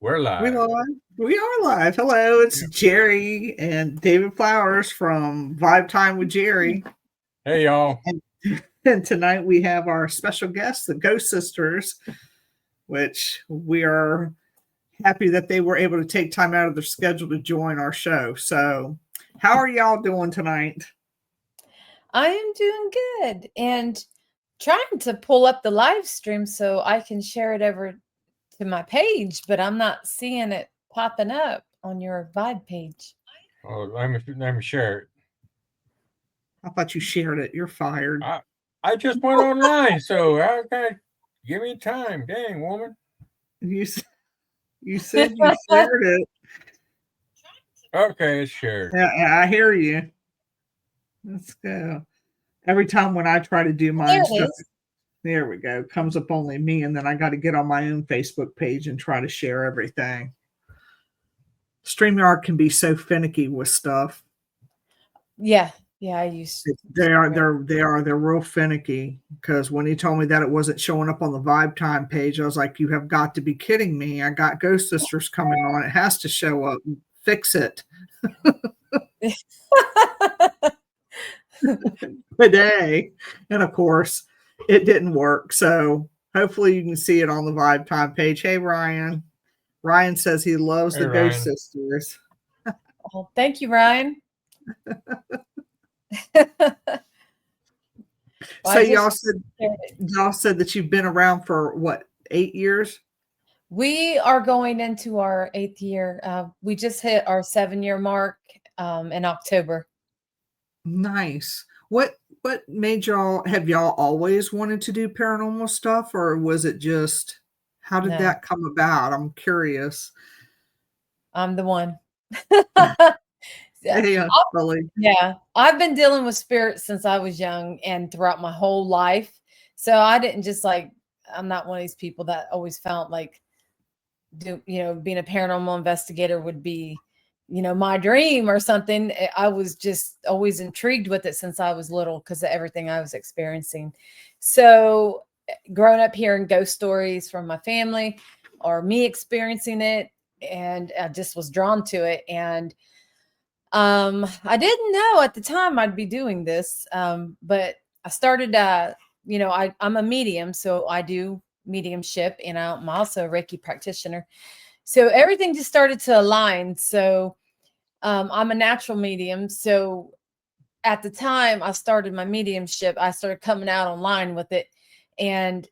We're We live. live. We are live. Hello, it's Jerry and David Flowers from Vibe Time with Jerry. Hey, y'all. And, and tonight we have our special guests, the Ghost Sisters, which we are happy that they were able to take time out of their schedule to join our show. So, how are y'all doing tonight? I am doing good and trying to pull up the live stream so I can share it over to my page, but I'm not seeing it popping up on your Vibe page. Oh, let me share it. I thought you shared it. You're fired. I just went online, so okay. Give me time, dang woman. You said you shared it. Okay, it's shared. Yeah, I hear you. Let's go. Every time when I try to do mine stuff, there we go. Comes up only me, and then I got to get on my own Facebook page and try to share everything. StreamYard can be so finicky with stuff. Yeah, I used they're real finicky, because when he told me that it wasn't showing up on the Vibe Time page, I was like, you have got to be kidding me. I got Ghost Sisters coming on. It has to show up. Fix it. Today. And of course, it didn't work. So hopefully you can see it on the Vibe Time page. Hey, Ryan. Ryan says he loves the Ghost Sisters. Oh, thank you, Ryan. So y'all said that you've been around for what, 8 years? We are going into our 8th year. We just hit our 7-year mark in October. Nice. What made have y'all always wanted to do paranormal stuff, or was it just, how did that come about? I'm curious. I'm the one. Yeah, I've been dealing with spirits since I was young and throughout my whole life. So I didn't just I'm not one of these people that always felt like being a paranormal investigator would be, my dream or something. I was just always intrigued with it since I was little because of everything I was experiencing. So growing up hearing ghost stories from my family or me experiencing it, and I just was drawn to it. And I didn't know at the time I'd be doing this, but I started, I'm a medium, so I do mediumship, and I'm also a Reiki practitioner. So everything just started to align. So I'm a natural medium. So at the time I started my mediumship, I started coming out online with it, and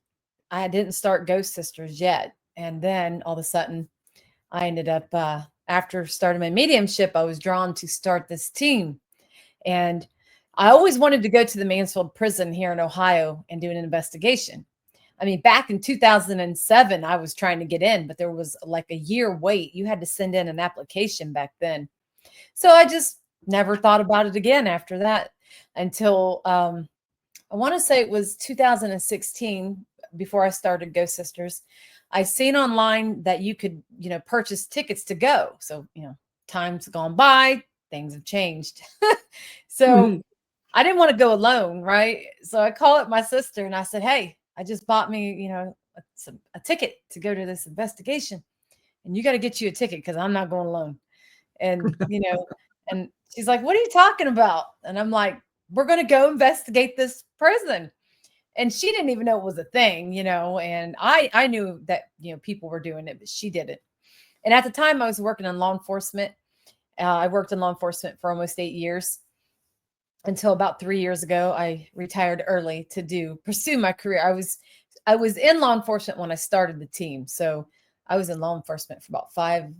I didn't start Ghost Sisters yet. And then all of a sudden I ended up, after starting my mediumship, I was drawn to start this team. And I always wanted to go to the Mansfield prison here in Ohio and do an investigation. I mean, back in 2007, I was trying to get in, but there was like a year wait. You had to send in an application back then. So I just never thought about it again after that until I want to say it was 2016, before I started Ghost Sisters. I seen online that you could, purchase tickets to go. So, time's gone by, things have changed. So I didn't want to go alone, right? So I called up my sister and I said, hey, I just bought me, a ticket to go to this investigation, and you got to get you a ticket because I'm not going alone. And, and she's like, what are you talking about? And I'm like, we're going to go investigate this prison. And she didn't even know it was a thing, and I knew that, people were doing it, but she didn't. And at the time I was working in law enforcement. I worked in law enforcement for almost 8 years until about 3 years ago. I retired early to pursue my career. I was in law enforcement when I started the team. So I was in law enforcement for about 5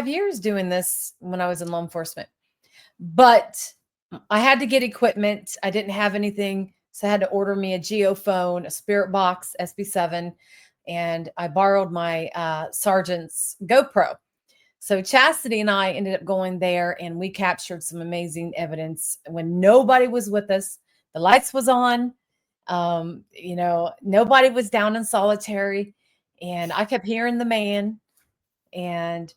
years doing this when I was in law enforcement. But I had to get equipment. I didn't have anything. So I had to order me a geophone, a spirit box, SB7, and I borrowed my sergeant's GoPro. So Chastity and I ended up going there, and we captured some amazing evidence when nobody was with us. The lights was on. Nobody was down in solitary, and I kept hearing the man. And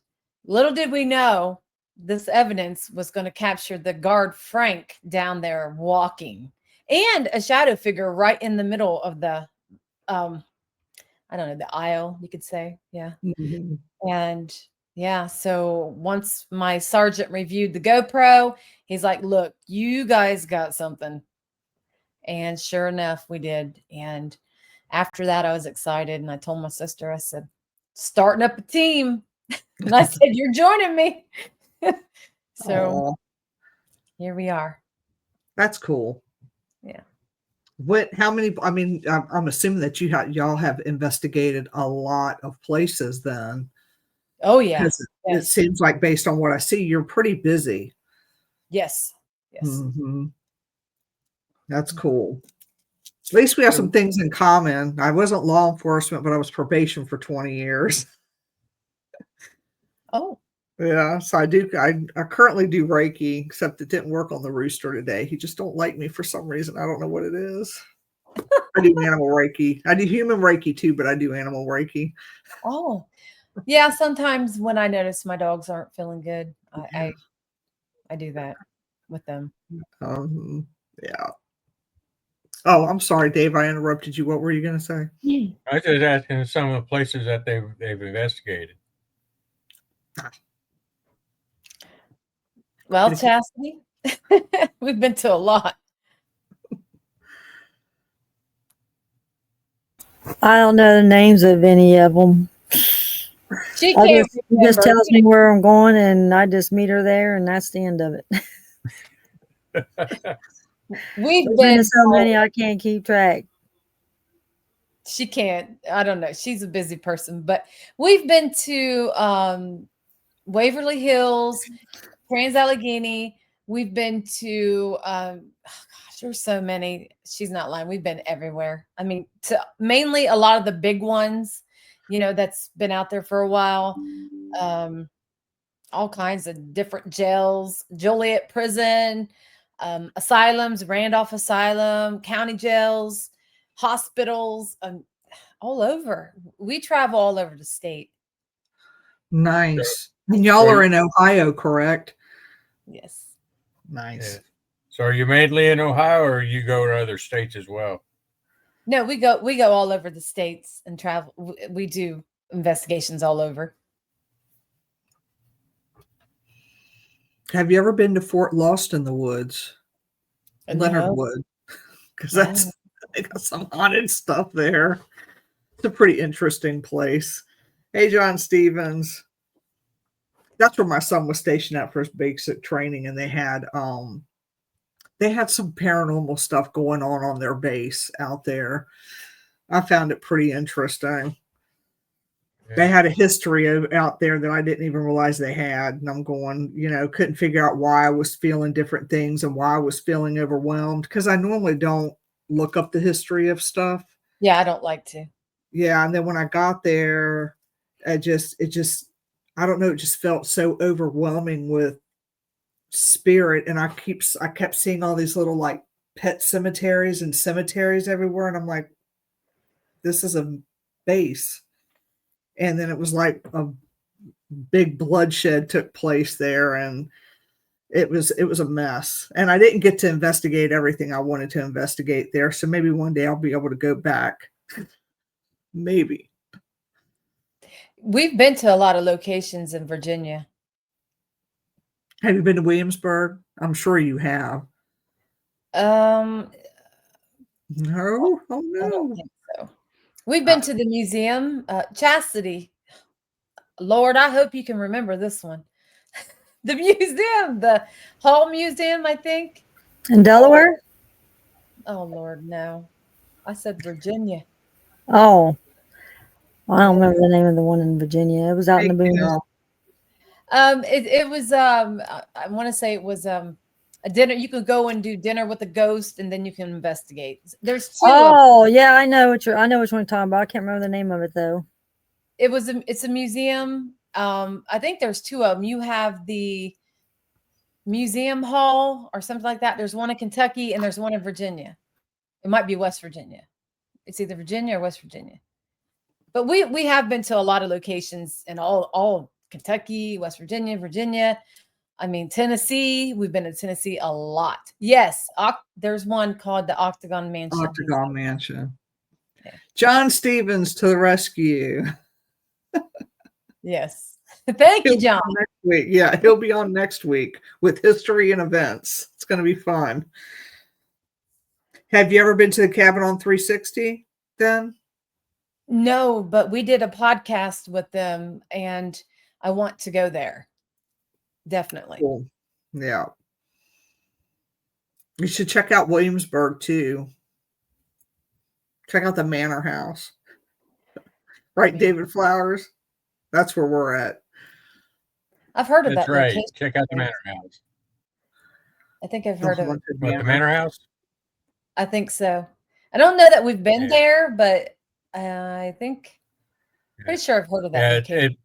little did we know, this evidence was going to capture the guard Frank down there walking, and a shadow figure right in the middle of the, I I don't know, the aisle, you could say. Yeah. Mhm. And yeah, so once my sergeant reviewed the GoPro, he's like, look, you guys got something. And sure enough, we did. And after that, I was excited. And I told my sister, I said, starting up a team. And I said, you're joining me. So Aw, here we are. that's cool. Yeah. How many, I mean, I'm assuming that y'all have investigated a lot of places then. Oh, yeah. Because it Yes. seems like based on what I see, you're pretty busy. Yes. Yes. Mhm. That's cool. At least we have some things in common. I wasn't law enforcement, but I was probation for 20 years. Oh, Yeah, so I currently do Reiki, except it didn't work on the rooster today. He just don't like me for some reason. I don't know what it is. I do animal Reiki. I do human Reiki too, but I do animal Reiki. oh. Yeah, sometimes when I notice my dogs aren't feeling good, I do that with them. Yeah. Oh, I'm sorry, Dave. I interrupted you. What were you going to say? I was just asking some of the places that they've investigated. Well, Did- Chastity, we've been to a lot. I don't know the names of any of them. She He can't just remember. tells me where I'm going, and I just meet her there, and that's the end of it. We've There's been been so many I can't keep track. She can't. I don't know. She's a busy person, but we've been to Waverly Hills, Trans Allegheny. We've been to oh gosh, there's so many. She's not lying. We've been everywhere. I mean, to mainly a lot of the big ones, that's been out there for a while. All kinds of different jails, Joliet Prison, asylums, Randolph Asylum, county jails, hospitals, all over. We travel all over the state. Nice. And y'all are in Ohio, correct? Yes. Nice. Yeah. So are you mainly in Ohio, or you go to other states as well? No, we go all over the states and travel. We do investigations all over. Have you ever been to Fort Lost in the Woods? Leonard No. Wood. Because No. they got some haunted stuff there. It's a pretty interesting place. Hey, John Stevens. That's where my son was stationed at for his basic training, and they had some paranormal stuff going on their base out there. I found it pretty interesting. They had a history out there that I didn't even realize they had. And I'm going, couldn't figure out why I was feeling different things and why I was feeling overwhelmed, because I normally don't look up the history of stuff. Yeah, I don't like to. Yeah. And then when I got there, I don't know, it just felt so overwhelming with spirit. And I kept seeing all these little like pet cemeteries and cemeteries everywhere. And I'm like, this is a base. And then it was like a big bloodshed took place there, and it was a mess. And I didn't get to investigate everything I wanted to investigate there. So maybe one day I'll be able to go back. Maybe. We've been to a lot of locations in Virginia. Have you been to Williamsburg? I'm sure you have. No, No? Oh I don't no. think so. We've been to the museum, Chastity. Lord, I hope you can remember this one. The museum, the Hall Museum, I think. In Delaware? Oh Lord, no. I said Virginia. Oh, well, I don't remember the name of the one in Virginia. It was out in the boonies. It was I want to say it was a dinner. You could go and do dinner with a ghost, and then you can investigate. There's two. Oh, yeah, I know which one you're talking about. I can't remember the name of it though. It's a museum. I think there's two of them. You have the Museum Hall or something like that. There's one in Kentucky and there's one in Virginia. It might be West Virginia. It's either Virginia or West Virginia. But we have been to a lot of locations in all Kentucky, West Virginia, Virginia. I mean, Tennessee. We've been to Tennessee a lot. Yes, there's one called the Octagon Mansion. Octagon Mansion. John Stevens to the rescue. Yes. Thank you, He'll be John. on next week. Yeah, he'll be on next week with history and events. It's going to be fun. Have you ever been to the Cabin on 360 then? No, but we did a podcast with them and I want to go there. Definitely. Cool. Yeah. You should check out Williamsburg too. Check out the Manor House. Right, David Flowers? That's where we're at. I've heard of That's that right. location. Check out the Manor House. I think I've heard of it. What, the Manor House? I think so. I don't know that we've been Yeah. there, but I think pretty sure I've heard of that. Yeah, location.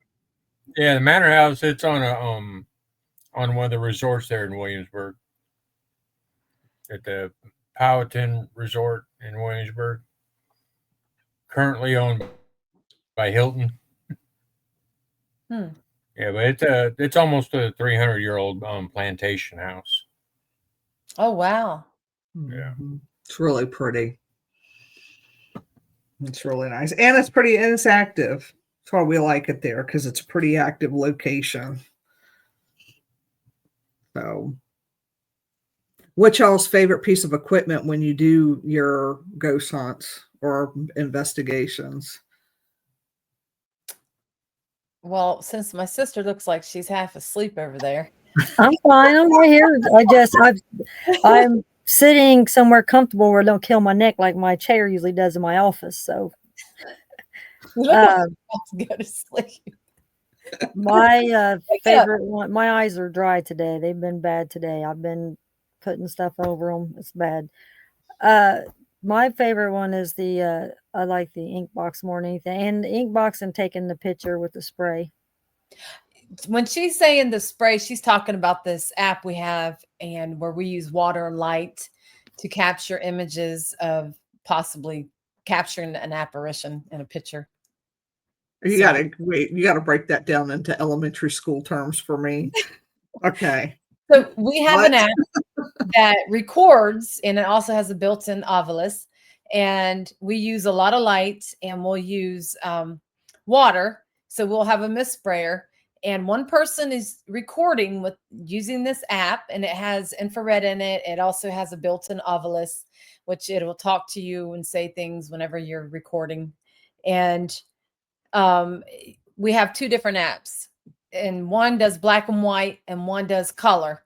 yeah, the Manor House. It's on a on one of the resorts there in Williamsburg, at the Powhatan Resort in Williamsburg, currently owned by Hilton. Hmm. Yeah, but it's almost a 300-year-old plantation house. Oh wow. Yeah. Mhm. It's really pretty. It's really nice. And it's active. That's why we like it there, because it's a pretty active location. So what's y'all's favorite piece of equipment when you do your ghost hunts or investigations? Well, since my sister looks like she's half asleep over there. I'm fine. I'm right here. I'm sitting somewhere comfortable where it don't kill my neck like my chair usually does in my office. So You look like you're about to go to sleep. my Wake up. favorite one, my eyes are dry today. They've been bad today. I've been putting stuff over them. It's bad. My favorite one is I like the ink box more than anything, and the ink box and taking the picture with the spray. When she's saying the spray, she's talking about this app we have and where we use water and light to capture images of possibly capturing an apparition in a picture. You So- gotta wait, you gotta break that down into elementary school terms for me. Okay. So we have an What? app that records, and it also has a built-in Ovilus. And we use a lot of light, and we'll use water. So we'll have a mist sprayer, and one person is recording with using this app, and it has infrared in it. It also has a built-in Ovilus, which it will talk to you and say things whenever you're recording. And we have two different apps, and one does black and white and one does color.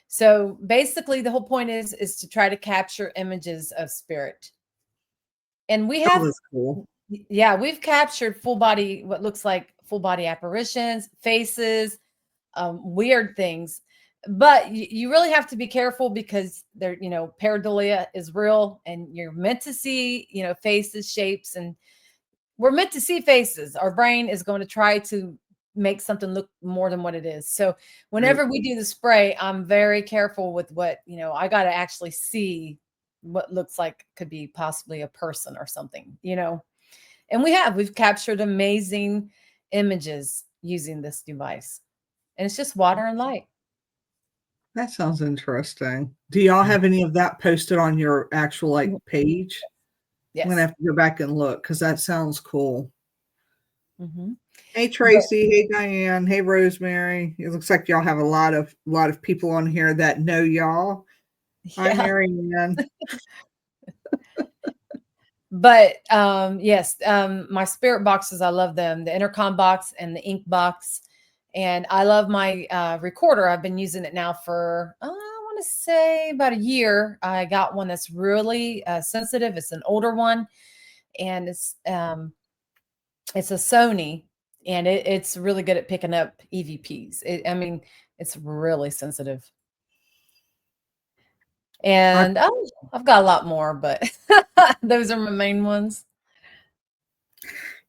So basically the whole point is to try to capture images of spirit. And we have, That's cool. yeah, we've captured full body, what looks like full body apparitions, faces, weird things. But you really have to be careful because there, pareidolia is real, and you're meant to see, faces, shapes, and we're meant to see faces. Our brain is going to try to make something look more than what it is. So whenever we do the spray, I'm very careful with what, I got to actually see what looks like could be possibly a person or something, and we've captured amazing images using this device, and it's just water and light. That sounds interesting. Do y'all have any of that posted on your actual page? Yes. I'm gonna have to go back and look because that sounds cool. Mhm. Hey Tracy, hey Diane, hey Rosemary. It looks like y'all have a lot of people on here that know y'all. Hi Yeah. Mary Ann. But yes, my spirit boxes, I love them. The intercom box and the ink box. And I love my recorder. I've been using it now for, I want to say about a year. I got one that's really sensitive. It's an older one. And it's a Sony. And it's really good at picking up EVPs. It's really sensitive. And I've got a lot more, but those are my main ones.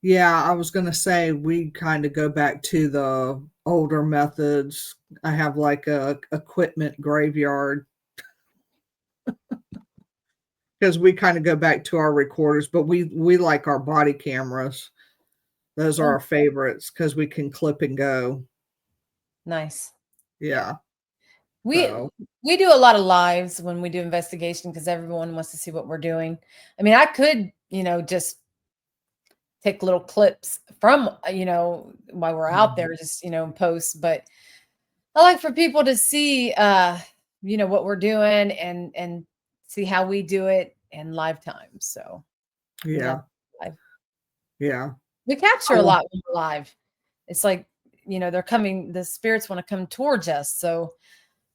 Yeah, I was gonna say we kind of go back to the older methods. I have like a equipment graveyard because we kind of go back to our recorders, but we like our body cameras. Those are our favorites because we can clip and go. Nice. Yeah. We do a lot of lives when we do investigation because everyone wants to see what we're doing. I mean, I could, just take little clips from, while we're out there, just, post. But I like for people to see, what we're doing and see how we do it in live time. So Yeah. live. Yeah. We capture a lot when we're live. It's like, the spirits want to come towards us. So,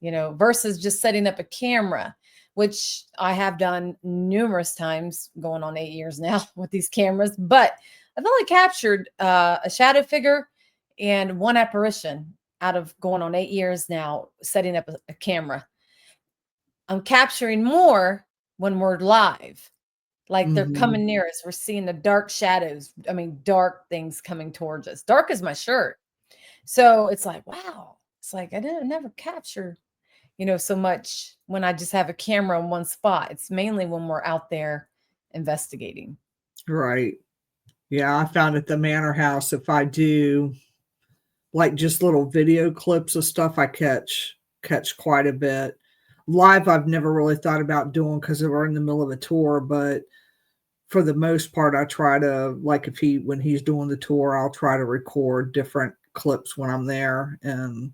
versus just setting up a camera, which I have done numerous times, going on 8 years now with these cameras. But I've only captured a shadow figure and one apparition out of going on 8 years now, setting up a camera. I'm capturing more when we're live. Like they're coming near us. We're seeing the dark shadows. I mean, dark things coming towards us. Dark as my shirt. So it's like, wow. It's like I never capture, so much when I just have a camera in one spot. It's mainly when we're out there investigating. Right. Yeah, I found at the Manor House, if I do like just little video clips of stuff, I catch quite a bit. Live, I've never really thought about doing because we're in the middle of a tour, but for the most part, I try to, like, when he's doing the tour, I'll try to record different clips when I'm there and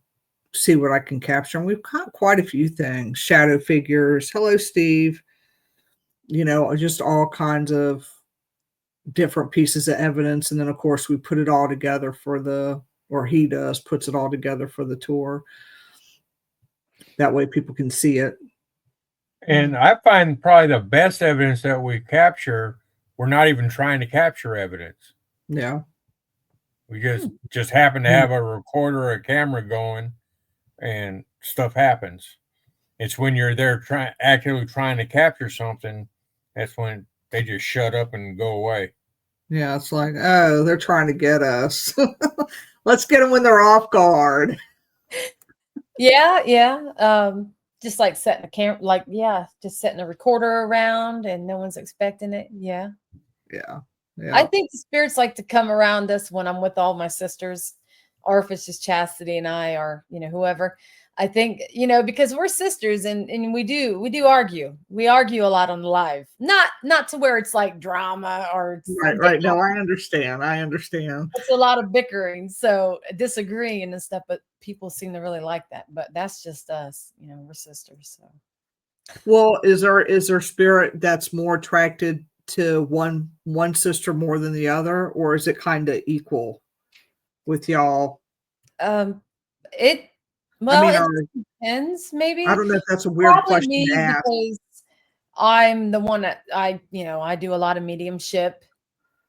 see what I can capture. And we've got quite a few things, shadow figures. Hello, Steve. Just all kinds of different pieces of evidence. And then of course we put it all together he puts it all together for the tour. That way people can see it. And I find probably the best evidence that we capture, we're not even trying to capture evidence. Yeah. We just happen to have a recorder or a camera going and stuff happens. It's when you're there actively trying to capture something, that's when they just shut up and go away. Yeah, it's like, oh, they're trying to get us. Let's get them when they're off guard. Yeah. Just like setting a camera, just setting a recorder around and no one's expecting it. Yeah. Yeah. I think the spirits like to come around us when I'm with all my sisters, or if it's just Chastity and I, or whoever. I think because we're sisters and we do argue. We argue a lot on the live, not to where it's like drama or right. No, I understand. It's a lot of bickering, so disagreeing and stuff. But people seem to really like that. But that's just us. We're sisters. So. Well, is there spirit that's more attracted to one sister more than the other, or is it kind of equal with y'all? It depends. Maybe I don't know if that's a weird Probably question me to ask. because I'm the one that I do a lot of mediumship,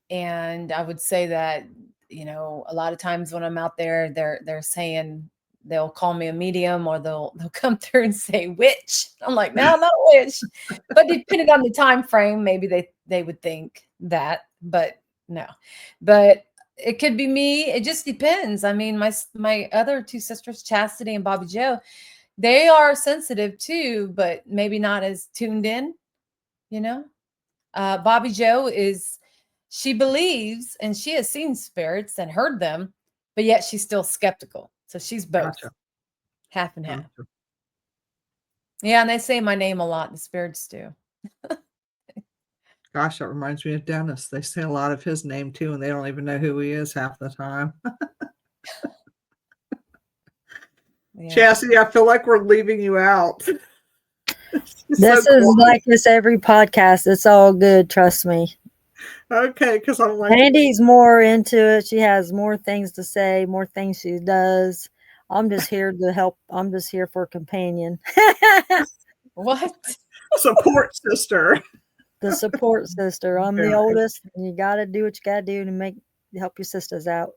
and I would say that a lot of times when I'm out there, they're saying they'll call me a medium, or they'll come through and say witch. I'm like, no, I'm not a witch. But depending on the time frame, maybe they would think that, but no. But it could be me. It just depends. I mean, my other two sisters, Chastity and Bobby Joe, they are sensitive too, but maybe not as tuned in. Bobby Joe she believes and she has seen spirits and heard them, but yet she's still skeptical. So she's both. Gotcha. Half and half. Gotcha. Yeah, and they say my name a lot. The spirits do. Gosh, that reminds me of Dennis. They say a lot of his name too, and they don't even know who he is half the time. Yeah. Chastity, I feel like we're leaving you out. This is like this every podcast. It's all good. Trust me. Okay, because I'm like, Andy's more into it. She has more things to say, more things she does. I'm just here to help. I'm just here for a companion. What? Support sister. The support sister. I'm the oldest. And you got to do what you got to do to help your sisters out.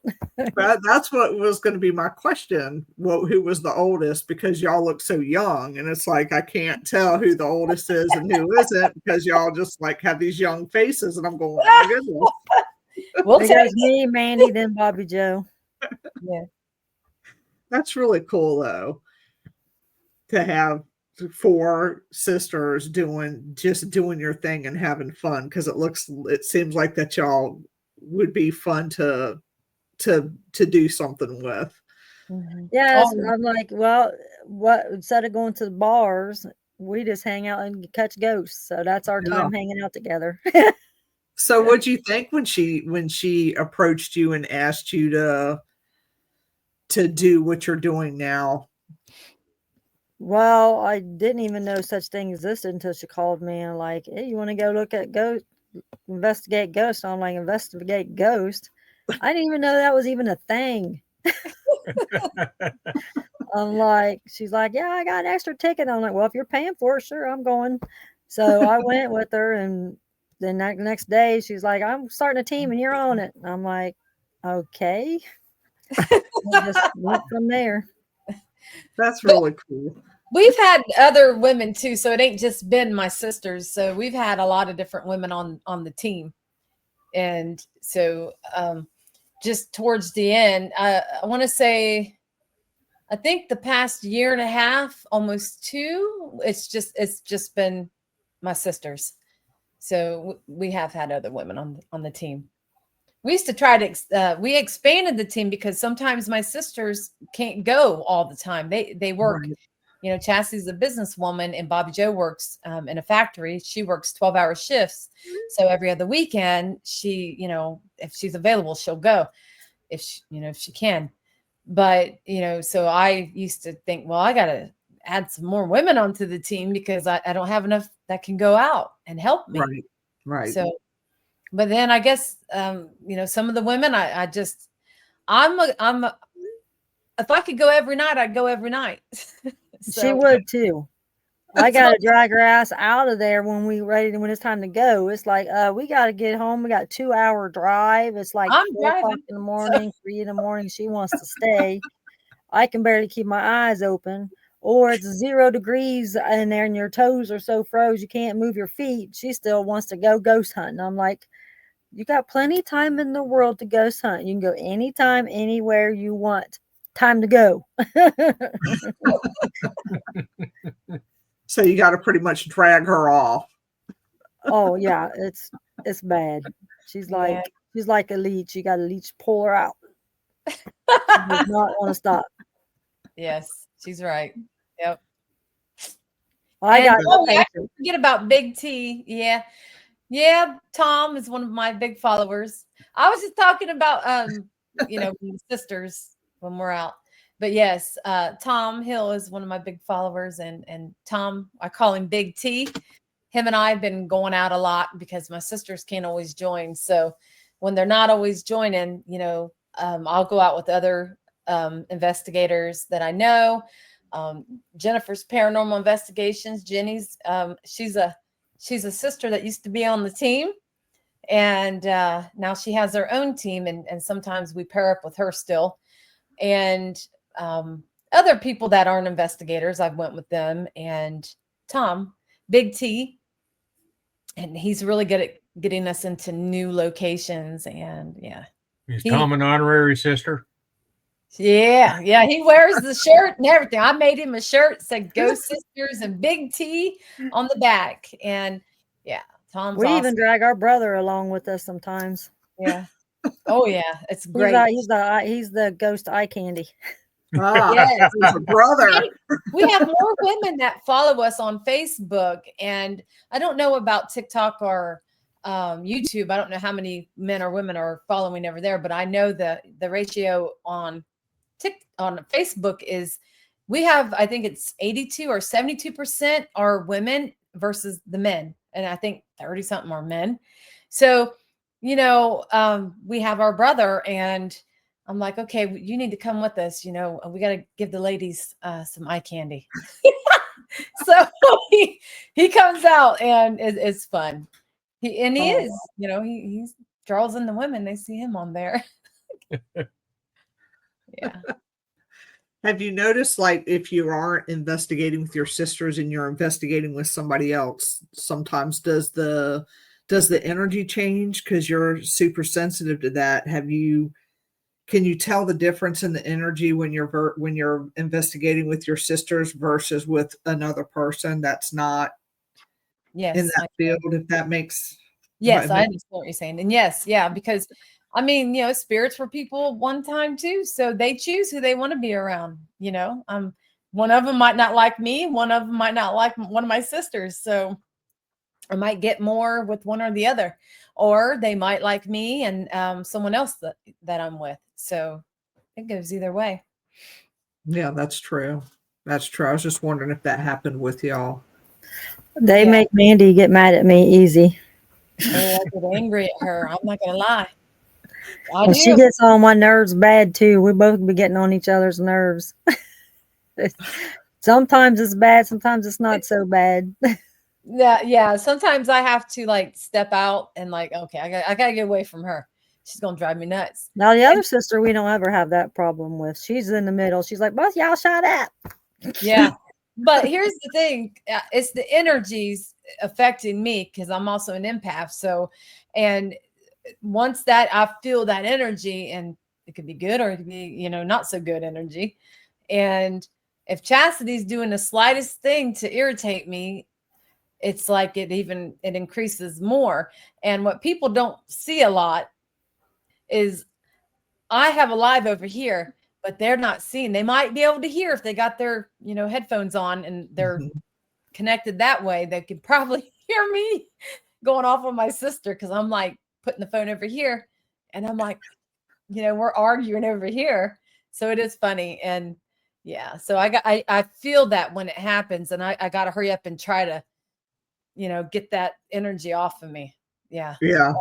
That's what was going to be my question. Well, who was the oldest? Because y'all look so young, and it's like I can't tell who the oldest is and who isn't because y'all just like have these young faces, and I'm going, oh my goodness. Well, it goes me, Mandy, then Bobby Joe. Yeah. That's really cool though, to have 4 sisters doing your thing and having fun, because it seems like that y'all would be fun to do something with. Mm-hmm. Yes, I'm like, well, what instead of going to the bars, we just hang out and catch ghosts. So that's our time hanging out together. So what'd you think when she approached you and asked you to do what you're doing now? Well, I didn't even know such thing existed until she called me and like, hey, you want to go look at investigate ghosts? I'm like, investigate ghosts? I didn't even know that was even a thing. I'm like, she's like, yeah, I got an extra ticket. I'm like, well, if you're paying for it, sure, I'm going. So I went with her, and then that next day, she's like, I'm starting a team, and you're on it. And I'm like, okay. I just went from there. That's really cool. We've had other women too, so it ain't just been my sisters. So we've had a lot of different women on the team, and so just towards the end, I want to say, I think the past year and a half, almost two, it's just been my sisters. So we have had other women on the team. We used to try to we expanded the team because sometimes my sisters can't go all the time. They work. Right. You know, Chassie's a businesswoman and Bobby Joe works in a factory. She works 12-hour shifts. So every other weekend, she, you know, if she's available, she'll go if she, you know, if she can. But, you know, so I used to think, well, I got to add some more women onto the team because I don't have enough that can go out and help me. Right. Right. So, but then I guess, you know, some of the women, if I could go every night, I'd go every night. She would too. I got to drag her ass out of there when when it's time to go. It's like, we got to get home. We got a 2-hour drive. It's like I'm 4 o'clock driving, in the morning, 3 in the morning. She wants to stay. I can barely keep my eyes open. Or it's 0 degrees in there and your toes are so froze you can't move your feet. She still wants to go ghost hunting. I'm like, you got plenty of time in the world to ghost hunt. You can go anytime, anywhere you want. Time to go. So you got to pretty much drag her off. Oh yeah, it's bad. She's like a leech. You got to leech pull her out. She does not want to stop. Yes, she's right. Yep. I got we actually forget about Big T. Yeah. Yeah, Tom is one of my big followers. I was just talking about you know, sisters when we're out. But yes, Tom Hill is one of my big followers, and Tom, I call him Big T. Him and I have been going out a lot because my sisters can't always join. So when they're not always joining, you know, I'll go out with other investigators that I know. Jennifer's Paranormal Investigations. Jenny's she's a sister that used to be on the team, and now she has her own team, and sometimes we pair up with her still. And other people that aren't investigators, I've went with them. And Tom, Big T, and he's really good at getting us into new locations. And yeah, Is Tom an honorary sister? Yeah, he wears the shirt and everything. I made him a shirt that said Ghost Sisters and Big T on the back. And yeah, Tom's awesome. even drag our brother along with us sometimes. Yeah. Oh yeah, it's great. He's the ghost eye candy. Yes, he's a brother. We have more women that follow us on Facebook, and I don't know about TikTok or YouTube. I don't know how many men or women are following over there, but I know the ratio on Facebook is we have, I think it's 82 or 72% are women versus the men, and I think 30 something are men. So, you know, we have our brother, and I'm like, okay, you need to come with us. You know, we got to give the ladies some eye candy. So he comes out, and it's fun. He is, you know, he draws in the women. They see him on there. Yeah. Have you noticed, like, if you aren't investigating with your sisters and you're investigating with somebody else, sometimes does the energy change because you're super sensitive to that? Can you tell the difference in the energy when you're investigating with your sisters versus with another person that's not in that field? If that makes yes, I understand what you're saying. And yes, yeah, because I mean, you know, spirits were people one time too, so they choose who they want to be around. You know, one of them might not like me, one of them might not like one of my sisters, so I might get more with one or the other. or they might like me and someone else that I'm with. So it goes either way. Yeah, that's true. That's true. I was just wondering if that happened with y'all. They Yeah. make Mandy get mad at me easy. Oh, I get angry at her. I'm not gonna lie. I And she do. gets on my nerves bad too. We both be getting on each other's nerves. Sometimes it's bad, sometimes it's not so bad. Yeah. Sometimes I have to like step out and like, okay, I gotta get away from her. She's gonna drive me nuts. Now the other sister we don't ever have that problem with. She's in the middle. She's like, both y'all shut up. Yeah. But here's the thing, it's the energies affecting me because I'm also an empath. So, and once that I feel that energy, and it could be good or it could be, not so good energy. And if Chastity's doing the slightest thing to irritate me, it's like it increases more. And what people don't see a lot is I have a live over here, but they're not seeing. They might be able to hear if they got their, headphones on and they're connected that way. They could probably hear me going off on my sister because I'm like putting the phone over here and I'm like, we're arguing over here. So it is funny. And yeah, so I feel that when it happens and I got to hurry up and try to, get that energy off of me. Yeah. Yeah.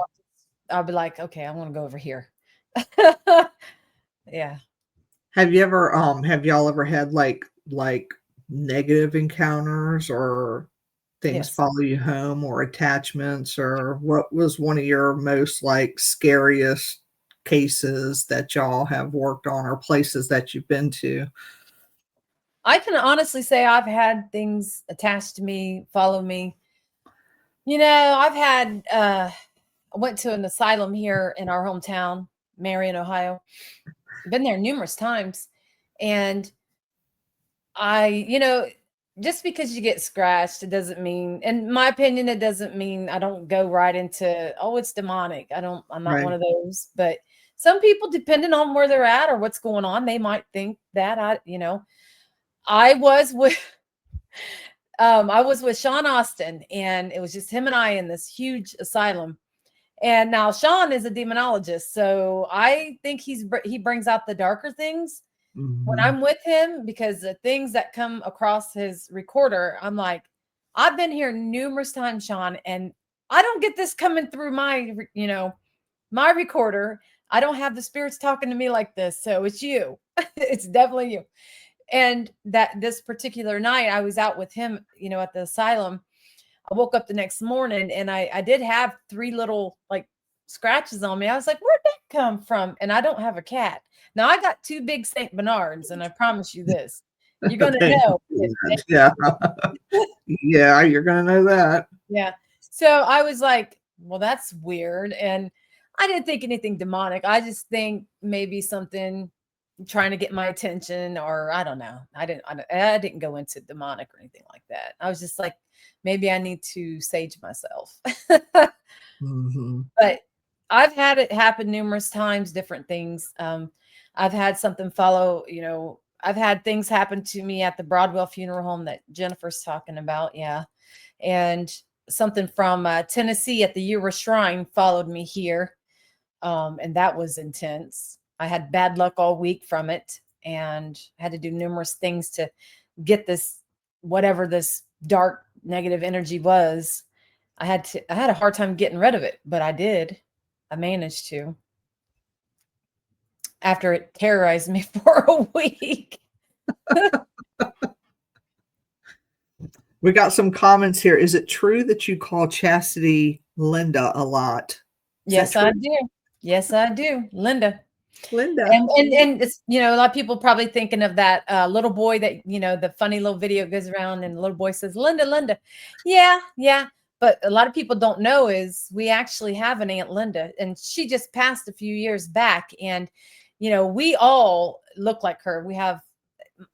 I'll be like, okay, I'm going to go over here. Yeah. Have y'all ever had like negative encounters or things Yes. follow you home or attachments, or what was one of your most like scariest cases that y'all have worked on or places that you've been to? I can honestly say I've had things attached to me, follow me. I've had I went to an asylum here in our hometown, Marion, Ohio. Been there numerous times. And just because you get scratched, it doesn't mean, in my opinion, it doesn't mean I don't go right into, oh, it's demonic. I'm not Right. one of those. But some people, depending on where they're at or what's going on, they might think that I was with Sean Austin, and it was just him and I in this huge asylum. And now Sean is a demonologist, so I think he brings out the darker things when I'm with him, because the things that come across his recorder, I'm like, I've been here numerous times, Sean, and I don't get this coming through my recorder. I don't have the spirits talking to me like this. So it's you. It's definitely you. And that this particular night I was out with him, at the asylum. I woke up the next morning and I did have 3 little like scratches on me. I was like, where'd that come from? And I don't have a cat. Now I got 2 big St. Bernards, and I promise you this, you're going to know. Yeah. Yeah, you're going to know that. Yeah. So I was like, well, that's weird. And I didn't think anything demonic. I just think maybe something trying to get my attention, or I don't know. I didn't go into demonic or anything like that. I was just like, maybe I need to sage myself. But I've had it happen numerous times, different things. I've had something follow, I've had things happen to me at the Broadwell Funeral Home that Jennifer's talking about. Yeah. And something from Tennessee at the Ura Shrine followed me here. And that was intense. I had bad luck all week from it and had to do numerous things to get this, whatever this dark negative energy was. I had a hard time getting rid of it, but I did. I managed to, after it terrorized me for a week. We got some comments here. Is it true that you call Chastity Linda a lot? Yes, I do. Yes, I do. Linda. And it's, a lot of people probably thinking of that little boy that, the funny little video goes around and the little boy says, Linda, Linda. Yeah. But a lot of people don't know is we actually have an Aunt Linda, and she just passed a few years back. And, we all look like her.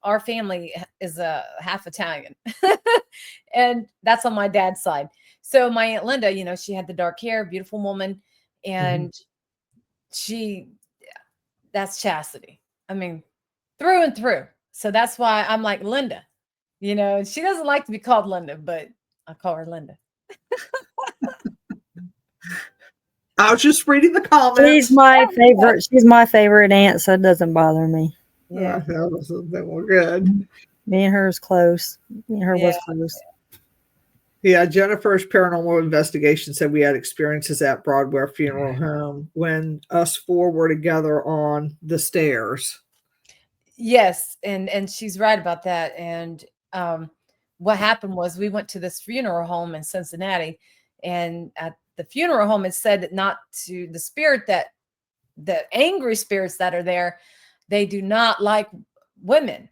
Our family is a half Italian and that's on my dad's side. So my Aunt Linda, she had the dark hair, beautiful woman. And that's Chastity. I mean, through and through. So that's why I'm like Linda, she doesn't like to be called Linda, but I call her Linda. I was just reading the comments. She's my favorite. She's my favorite aunt, so it doesn't bother me. Yeah. They were good. Me and her is close. Me and her was Yeah. close. Yeah, Jennifer's paranormal investigation said we had experiences at Broadway Funeral Home when us four were together on the stairs. Yes, and she's right about that. And what happened was we went to this funeral home in Cincinnati, and at the funeral home it said that not to the spirit that the angry spirits that are there, they do not like women.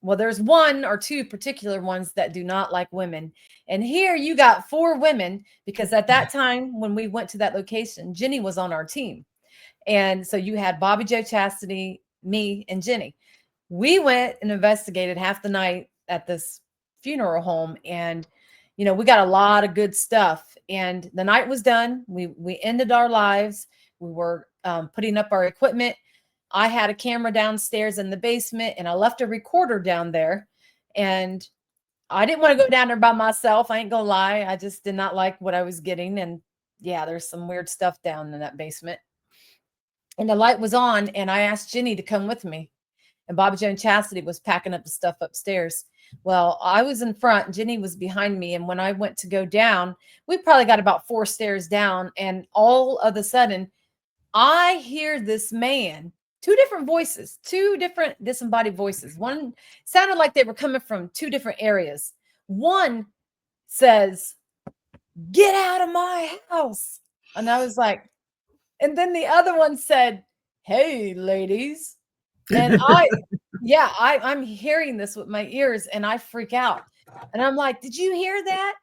Well, there's one or two particular ones that do not like women. And here you got 4 women, because at that time when we went to that location, Jenny was on our team. And so you had Bobby Joe Chastity, me, and Jenny. We went and investigated half the night at this funeral home, and we got a lot of good stuff. And the night was done. We ended our lives. We were putting up our equipment. I had a camera downstairs in the basement, and I left a recorder down there. And I didn't want to go down there by myself. I ain't gonna lie. I just did not like what I was getting. And yeah, there's some weird stuff down in that basement. And the light was on, and I asked Jenny to come with me. And Bobby Joan Chastity was packing up the stuff upstairs. Well, I was in front, Jenny was behind me. And when I went to go down, we probably got about 4 stairs down. And all of a sudden, I hear this man, 2 different voices, 2 different disembodied voices. One sounded like they were coming from 2 different areas. One says, "Get out of my house." And I was like, and then the other one said, "Hey, ladies." And I'm hearing this with my ears, and I freak out. And I'm like, "Did you hear that?"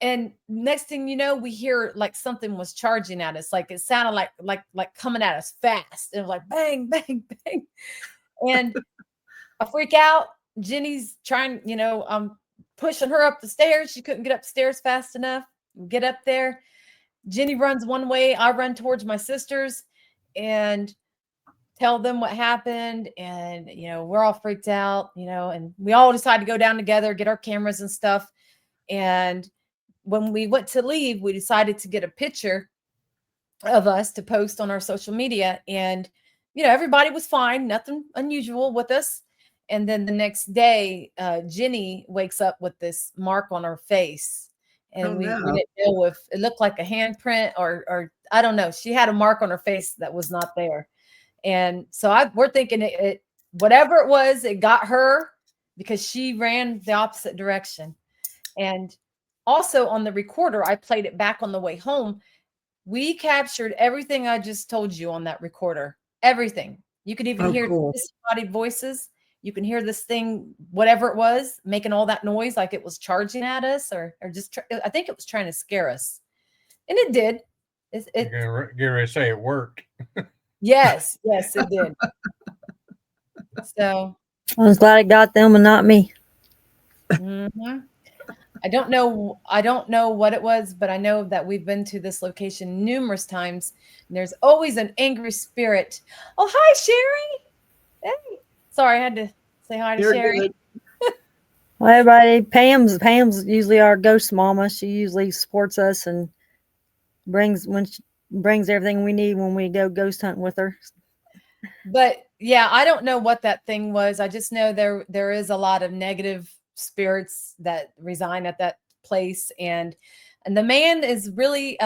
And next thing you know, we hear like something was charging at us. Like it sounded like coming at us fast. And it was like bang, bang, bang. And I freak out. Jenny's trying, I'm pushing her up the stairs. She couldn't get upstairs fast enough. Get up there. Jenny runs one way. I run towards my sisters and tell them what happened. And, we're all freaked out, and we all decided to go down together, get our cameras and stuff. And when we went to leave, we decided to get a picture of us to post on our social media. And, everybody was fine, nothing unusual with us. And then the next day, Jenny wakes up with this mark on her face. And we didn't know if it looked like a handprint or I don't know. She had a mark on her face that was not there. And so we're thinking it whatever it was, it got her because she ran the opposite direction. And also on the recorder, I played it back on the way home. We captured everything I just told you on that recorder. Everything. You could even hear disembodied voices. You can hear this thing, whatever it was, making all that noise like it was charging at us or just, I think it was trying to scare us. And it did. You're get ready to say it worked. Yes, it did. So I was glad it got them and not me. Mm-hmm. I don't know what it was, but I know that we've been to this location numerous times. And there's always an angry spirit. Oh, hi, Sherry. Hey. Sorry, I had to say hi to Sherry. Well, everybody, Pam's usually our ghost mama. She usually supports us and brings everything we need when we go ghost hunting with her. But yeah, I don't know what that thing was. I just know there is a lot of negative spirits that reside at that place, and the man is really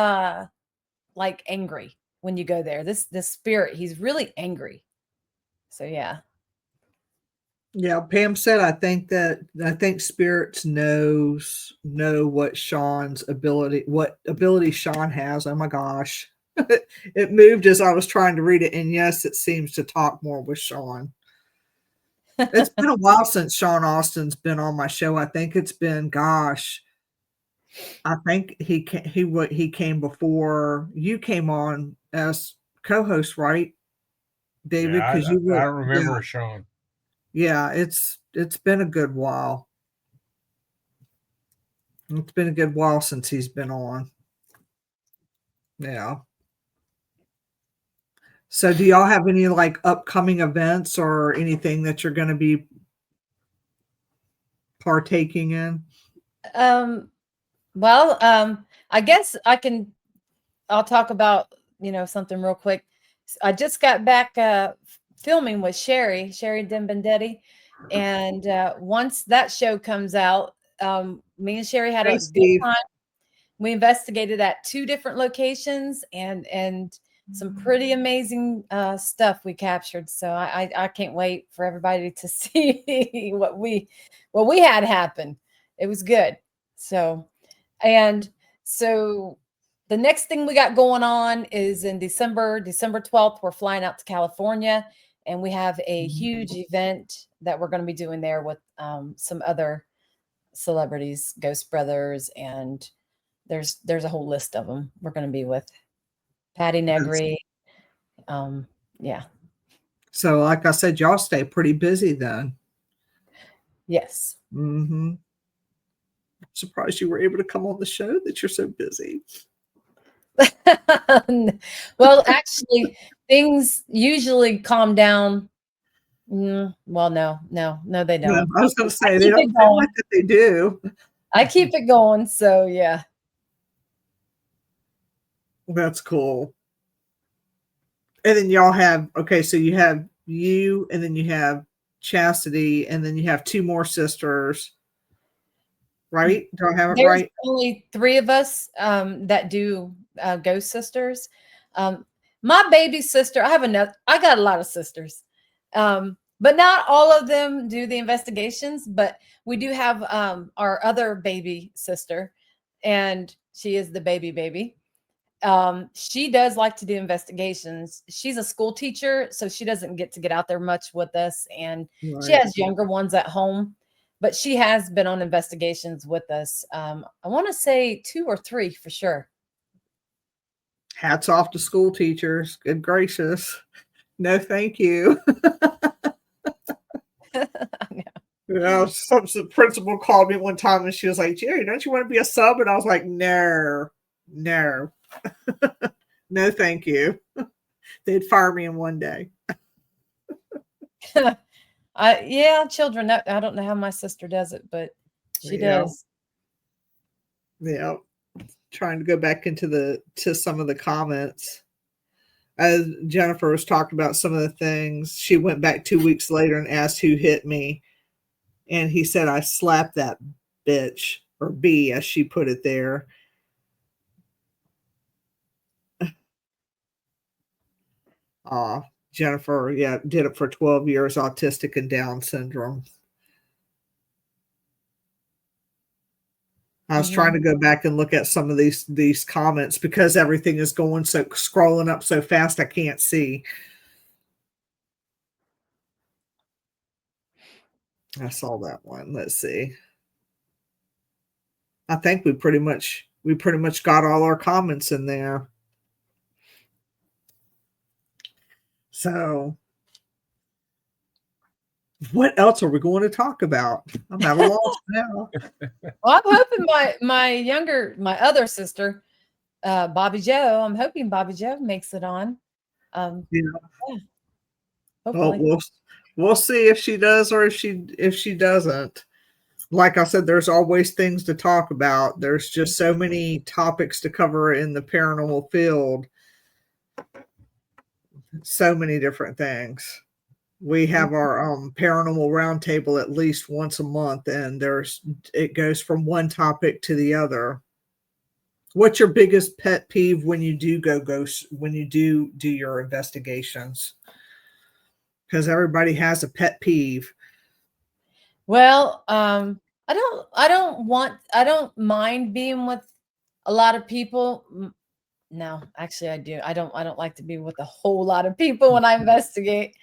like angry when you go there. This spirit, he's really angry. So yeah. Yeah, Pam said I think spirits know what ability Sean has. Oh my gosh. It moved as I was trying to read it, and yes, it seems to talk more with Sean. It's been a while since Sean Austin's been on my show. I think it's been, gosh, I think he came before you came on as co-host, right, David? Yeah, Because I remember Sean. Yeah, it's been a good while. It's been a good while since he's been on. Yeah. So do y'all have any like upcoming events or anything that you're going to be partaking in? I guess I'll talk about something real quick. I just got back filming with Sherry Dimbendetti, and once that show comes out, me and Sherry had Hey, a good Steve. time. We investigated at 2 different locations, and some pretty amazing stuff we captured. So I can't wait for everybody to see what we had happen. It was good. So the next thing we got going on is in December 12th, we're flying out to California, and we have a huge event that we're going to be doing there with some other celebrities, Ghost Brothers, and there's a whole list of them. We're going to be with Patty Negri. Yeah. So, like I said, y'all stay pretty busy then. Yes. Mm-hmm. Surprised you were able to come on the show that you're so busy. Well, actually, things usually calm down. Well, no, they don't. Yeah, I was going to say, I they keep don't it seem going. like that they do. I keep it going. So, yeah. That's cool. And then y'all have, okay, so you have you, and then you have Chastity, and then you have 2 more sisters, right? Do I have it There's right? only 3 of us that do Ghost Sisters. My baby sister, I got a lot of sisters, but not all of them do the investigations. But we do have our other baby sister, and she is the baby. She does like to do investigations. She's a school teacher, so she doesn't get to get out there much with us, and she Right. has younger ones at home, but she has been on investigations with us. I want to say 2 or 3 for sure. Hats off to school teachers. Good gracious. No, thank you. You know, some principal called me one time and she was like, Jerry, don't you want to be a sub? And I was like, no. No, thank you. They'd fire me in one day. Yeah, children. I don't know how my sister does it, but she does. Yeah. Trying to go back to some of the comments. As Jennifer was talking about some of the things, she went back 2 weeks later and asked who hit me. And he said, I slapped that bitch, or B, as she put it there. Jennifer, yeah, did it for 12 years, autistic and Down syndrome. I was trying to go back and look at some of these comments because everything is scrolling up so fast I can't see. I saw that one. Let's see. I think we pretty much got all our comments in there. So what else are we going to talk about? I'm at a loss now. Well, I'm hoping my other sister, Bobby Joe, I'm hoping Bobby Joe makes it on. Yeah. Hopefully. Well, we'll see if she does or if she doesn't. Like I said, there's always things to talk about. There's just so many topics to cover in the paranormal field. So many different things. We have our paranormal roundtable at least once a month, and it goes from one topic to the other. What's your biggest pet peeve when you do go ghost, when you do your investigations? Because everybody has a pet peeve. Well, I don't mind being with a lot of people. No, actually I do. I don't like to be with a whole lot of people when I investigate.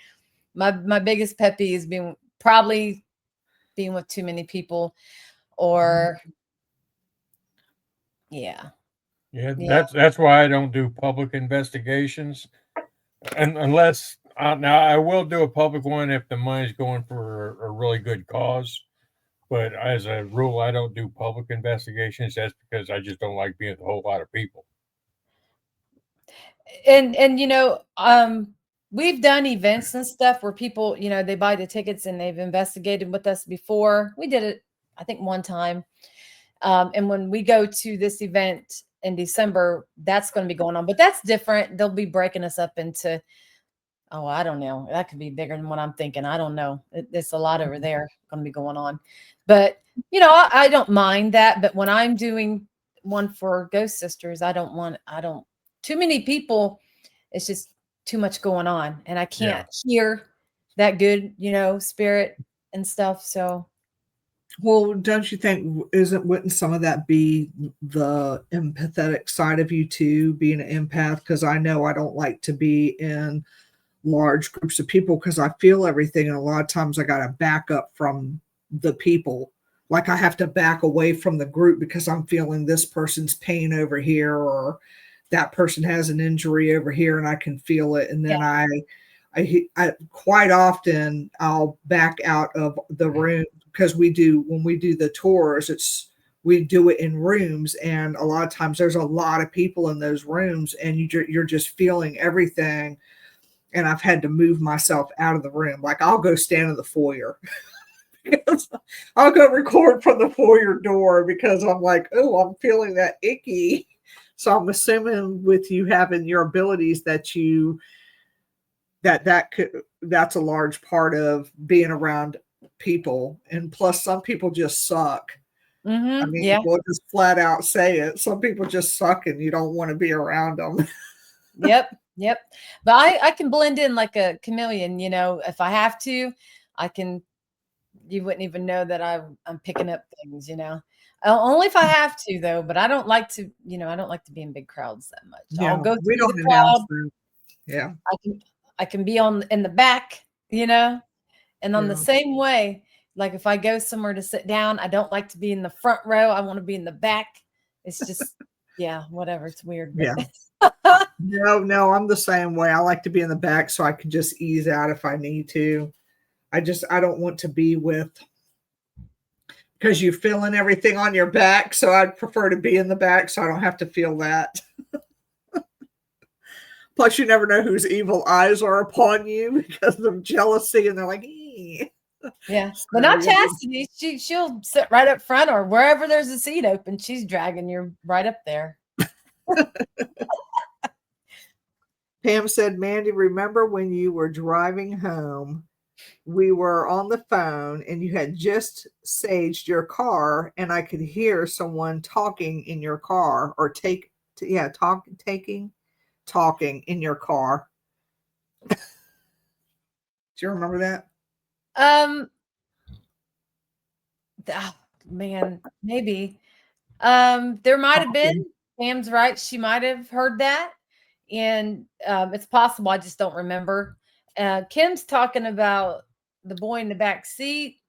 My biggest pet peeve is probably being with too many people, or yeah. That's why I don't do public investigations, and unless now I will do a public one if the money's going for a really good cause. But as a rule, I don't do public investigations. That's because I just don't like being with a whole lot of people. And we've done events and stuff where people, they buy the tickets and they've investigated with us before. We did it, I think, one time. And when we go to this event, in December, that's going to be going on, but that's different. They'll be breaking us up into, oh, I don't know. That could be bigger than what I'm thinking. I don't know. It's a lot over there going to be going on, but I don't mind that. But when I'm doing one for Ghost Sisters, I don't too many people. It's just too much going on, and I can't hear that good, spirit and stuff. So, Well, don't you think wouldn't some of that be the empathetic side of you too, being an empath? Because I know I don't like to be in large groups of people because I feel everything, and a lot of times I got to back up from the people. Like I have to back away from the group because I'm feeling this person's pain over here, or that person has an injury over here, and I can feel it. And then I quite often I'll back out of the room because when we do the tours, we do it in rooms, and a lot of times there's a lot of people in those rooms, and you're just feeling everything. And I've had to move myself out of the room. Like I'll go stand in the foyer. I'll go record from the foyer door because I'm like, oh, I'm feeling that icky. So I'm assuming with you having your abilities that's a large part of being around people. And plus some people just suck. I mean, we'll just flat out say it. Some people just suck and you don't want to be around them. Yep. But I can blend in like a chameleon, if I have to, you wouldn't even know that I'm picking up things, only if I have to though, but I don't like to, I don't like to be in big crowds that much. Yeah, I'll go we through don't the crowd. Yeah. I can be in the back, and on the same way, like if I go somewhere to sit down, I don't like to be in the front row. I want to be in the back. It's just, whatever. It's weird. Yeah. No, I'm the same way. I like to be in the back so I can just ease out if I need to. I don't want to be because you're feeling everything on your back. So I'd prefer to be in the back so I don't have to feel that. Plus, you never know whose evil eyes are upon you because of jealousy, and they're like, "Ee." Yeah, but not Chastity. She'll sit right up front or wherever there's a seat open. She's dragging you right up there. Pam said, Mandy, remember when you were driving home, we were on the phone and you had just saged your car and I could hear someone talking in your car or talking in your car. Do you remember that? Man, maybe. There might have been. Pam's right. She might have heard that. And it's possible. I just don't remember. Kim's talking about the boy in the back seat.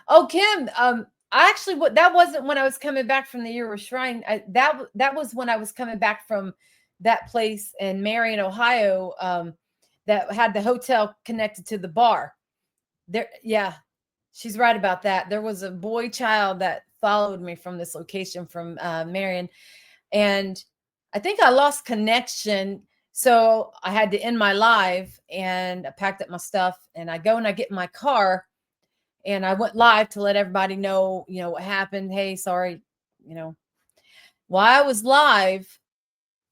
Oh, Kim, that wasn't when I was coming back from the Euro Shrine. That was when I was coming back from that place in Marion, Ohio, that had the hotel connected to the bar. There, yeah, she's right about that. There was a boy child that followed me from this location from Marion, and I think I lost connection. So I had to end my live, and I packed up my stuff, and I go and I get in my car, and I went live to let everybody know, what happened. Hey, sorry, While I was live,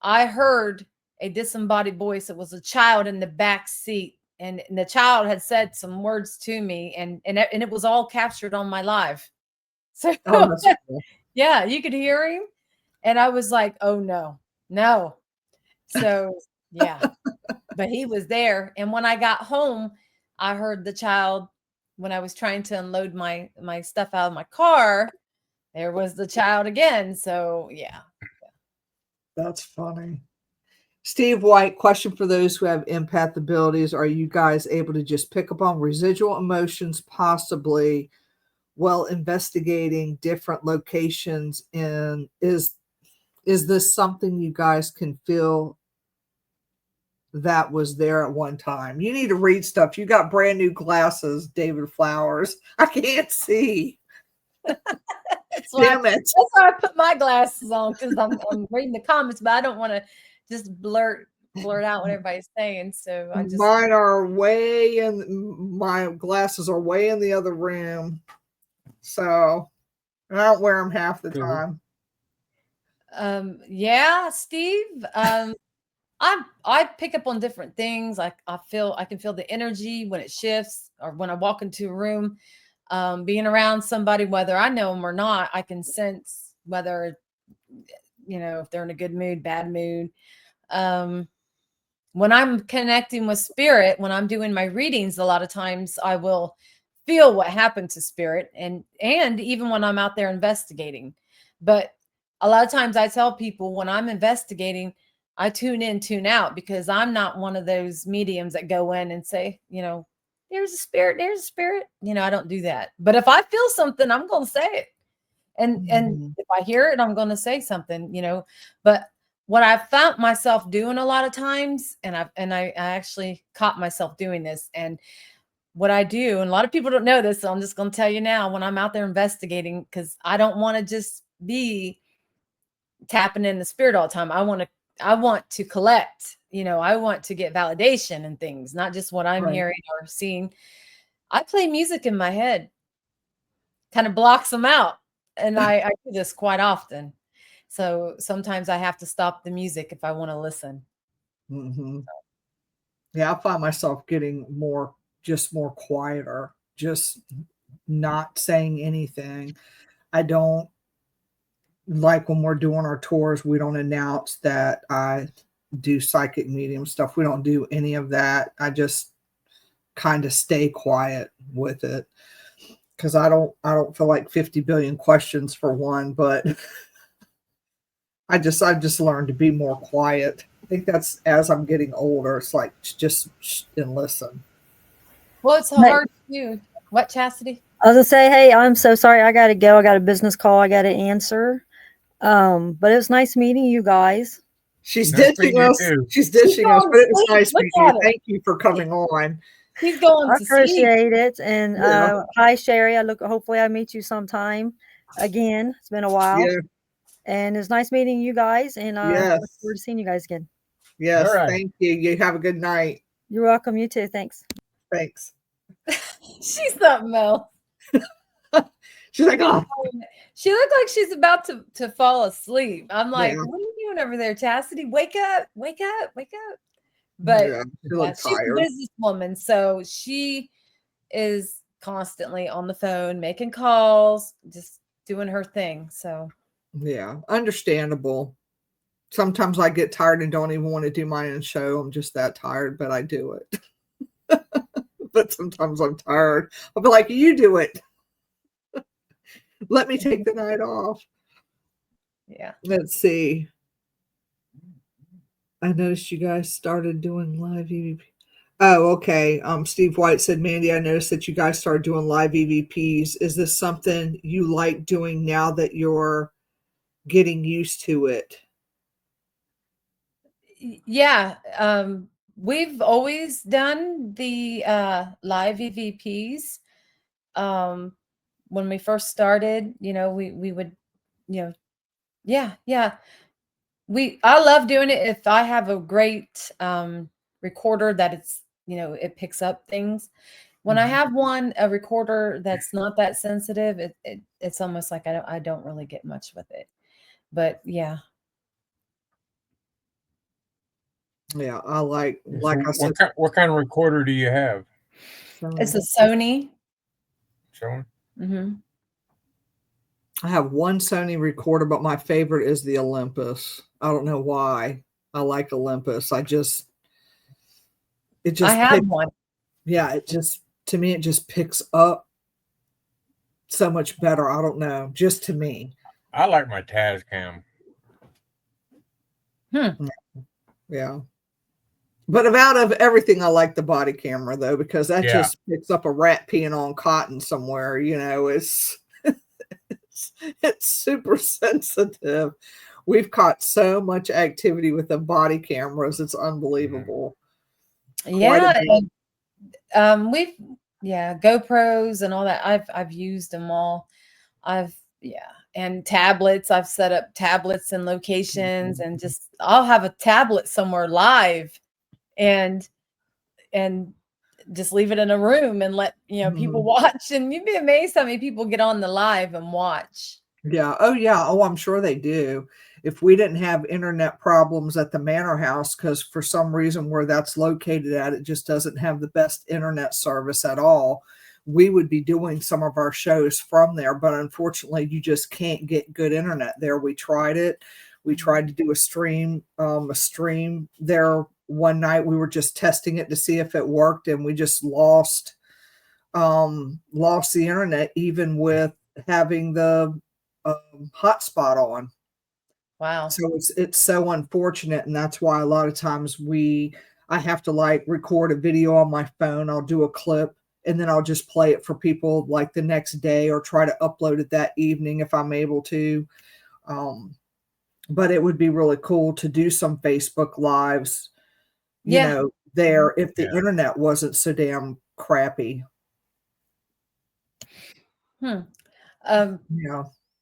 I heard a disembodied voice. It was a child in the back seat, and the child had said some words to me, and it was all captured on my live. So yeah, you could hear him, and I was like, oh no. So yeah, but he was there. And when I got home, I heard the child, when I was trying to unload my stuff out of my car, there was the child again. So yeah. That's funny. Steve White, question for those who have empath abilities. Are you guys able to just pick up on residual emotions, possibly while investigating different locations? And is this something you guys can feel that was there at one time? You need to read stuff. You got brand new glasses, David Flowers. I can't see. Damn it. That's why I put my glasses on, because I'm reading the comments, but I don't want to just blurt out what everybody's saying. So I just mine are way in, my glasses are way in the other room. So I don't wear them half the time. Yeah, Steve. I pick up on different things. I can feel the energy when it shifts, or when I walk into a room. Being around somebody, whether I know them or not, I can sense whether, if they're in a good mood, bad mood. Um, when I'm connecting with spirit, when I'm doing my readings, a lot of times I will feel what happened to spirit, and even when I'm out there investigating. But a lot of times I tell people, when I'm investigating, I tune in, tune out, because I'm not one of those mediums that go in and say, there's a spirit, there's a spirit. I don't do that. But if I feel something, I'm going to say it. And Mhm. if I hear it, I'm going to say something, But what I found myself doing a lot of times, and I actually caught myself doing this, and what I do, and a lot of people don't know this, so I'm just going to tell you now, when I'm out there investigating, because I don't want to just be tapping in the spirit all the time. I want to collect, I want to get validation and things, not just what I'm Right. hearing or seeing. I play music in my head, kind of blocks them out. And I do this quite often. So sometimes I have to stop the music if I want to listen. Mhm. Yeah, I find myself getting more quieter, just not saying anything. I don't like when we're doing our tours, we don't announce that I do psychic medium stuff. We don't do any of that. I just kind of stay quiet with it because I don't feel like 50 billion questions for one, but I've just learned to be more quiet. I think that's as I'm getting older. It's like just shh and listen. Well, it's Hey, hard to do. What, Chastity? I was gonna say, hey, I'm so sorry. I gotta go. I got a business call I gotta answer. But it was nice meeting you guys. She's Nice meeting ditching you us. too. She's She's ditching us, going but to it was sleep. nice Look meeting you. at her. Thank you for coming on. She's going I to sleep. appreciate it. And Yeah. hi, Sherry. Hopefully I meet you sometime again. It's been a while. Yeah. And it's nice meeting you guys. And Yes. look forward to seeing you guys again. Yes. All right. Thank you. You have a good night. You're welcome. You too. Thanks. Thanks. She's something else. She's like, oh, She looked like she's about to fall asleep. I'm like, yeah. what are you doing over there, Chastity? Wake up, wake up, wake up. But Yeah. She yeah, looked she's a tired. businesswoman, so she is constantly on the phone, making calls, just doing her thing. So Yeah. Understandable. Sometimes I get tired and don't even want to do my own show. I'm just that tired, but I do it. But sometimes I'm tired. I'll be like, you do it. Let me take the night off. yeah. Let's see. I noticed you guys started doing live EVP. Oh, okay. Steve White said, Mandy, I noticed that you guys started doing live EVPs. Is this something you like doing now that you're getting used to it? Yeah. We've always done the live EVPs. When we first started, we would, yeah. I love doing it if I have a great recorder that it picks up things. When I have a recorder that's not that sensitive, it's almost like I don't really get much with it. But yeah. Yeah, I like So I said, what kind of recorder do you have? It's a Sony. Showing? Mm-hmm. I have one Sony recorder, but my favorite is the Olympus. I don't know why I like Olympus. It just I have picks, one. yeah, to me, it just picks up so much better. I don't know, just to me. I like my Tascam. Yeah. But out of everything, I like the body camera though, because that Yeah. just picks up a rat peeing on cotton somewhere. It's it's super sensitive. We've caught so much activity with the body cameras. It's unbelievable. Yeah. And, GoPros and all that. I've used them all. And tablets. I've set up tablets in locations, and just I'll have a tablet somewhere live and just leave it in a room and let people watch. And you'd be amazed how many people get on the live and watch. Yeah. Oh, yeah. Oh, I'm sure they do. if we didn't have internet problems at the manor house, because for some reason where that's located at, it just doesn't have the best internet service at all, we would be doing some of our shows from there. But unfortunately, you just can't get good internet there. We tried it. We tried to do a stream there one night. We were just testing it to see if it worked, and we just lost the internet, even with having the hotspot on. Wow. So it's so unfortunate, and that's why a lot of times I have to like record a video on my phone. I'll do a clip, and then I'll just play it for people like the next day, or try to upload it that evening if I'm able to. But it would be really cool to do some Facebook lives, there, if the internet wasn't so damn crappy. Yeah.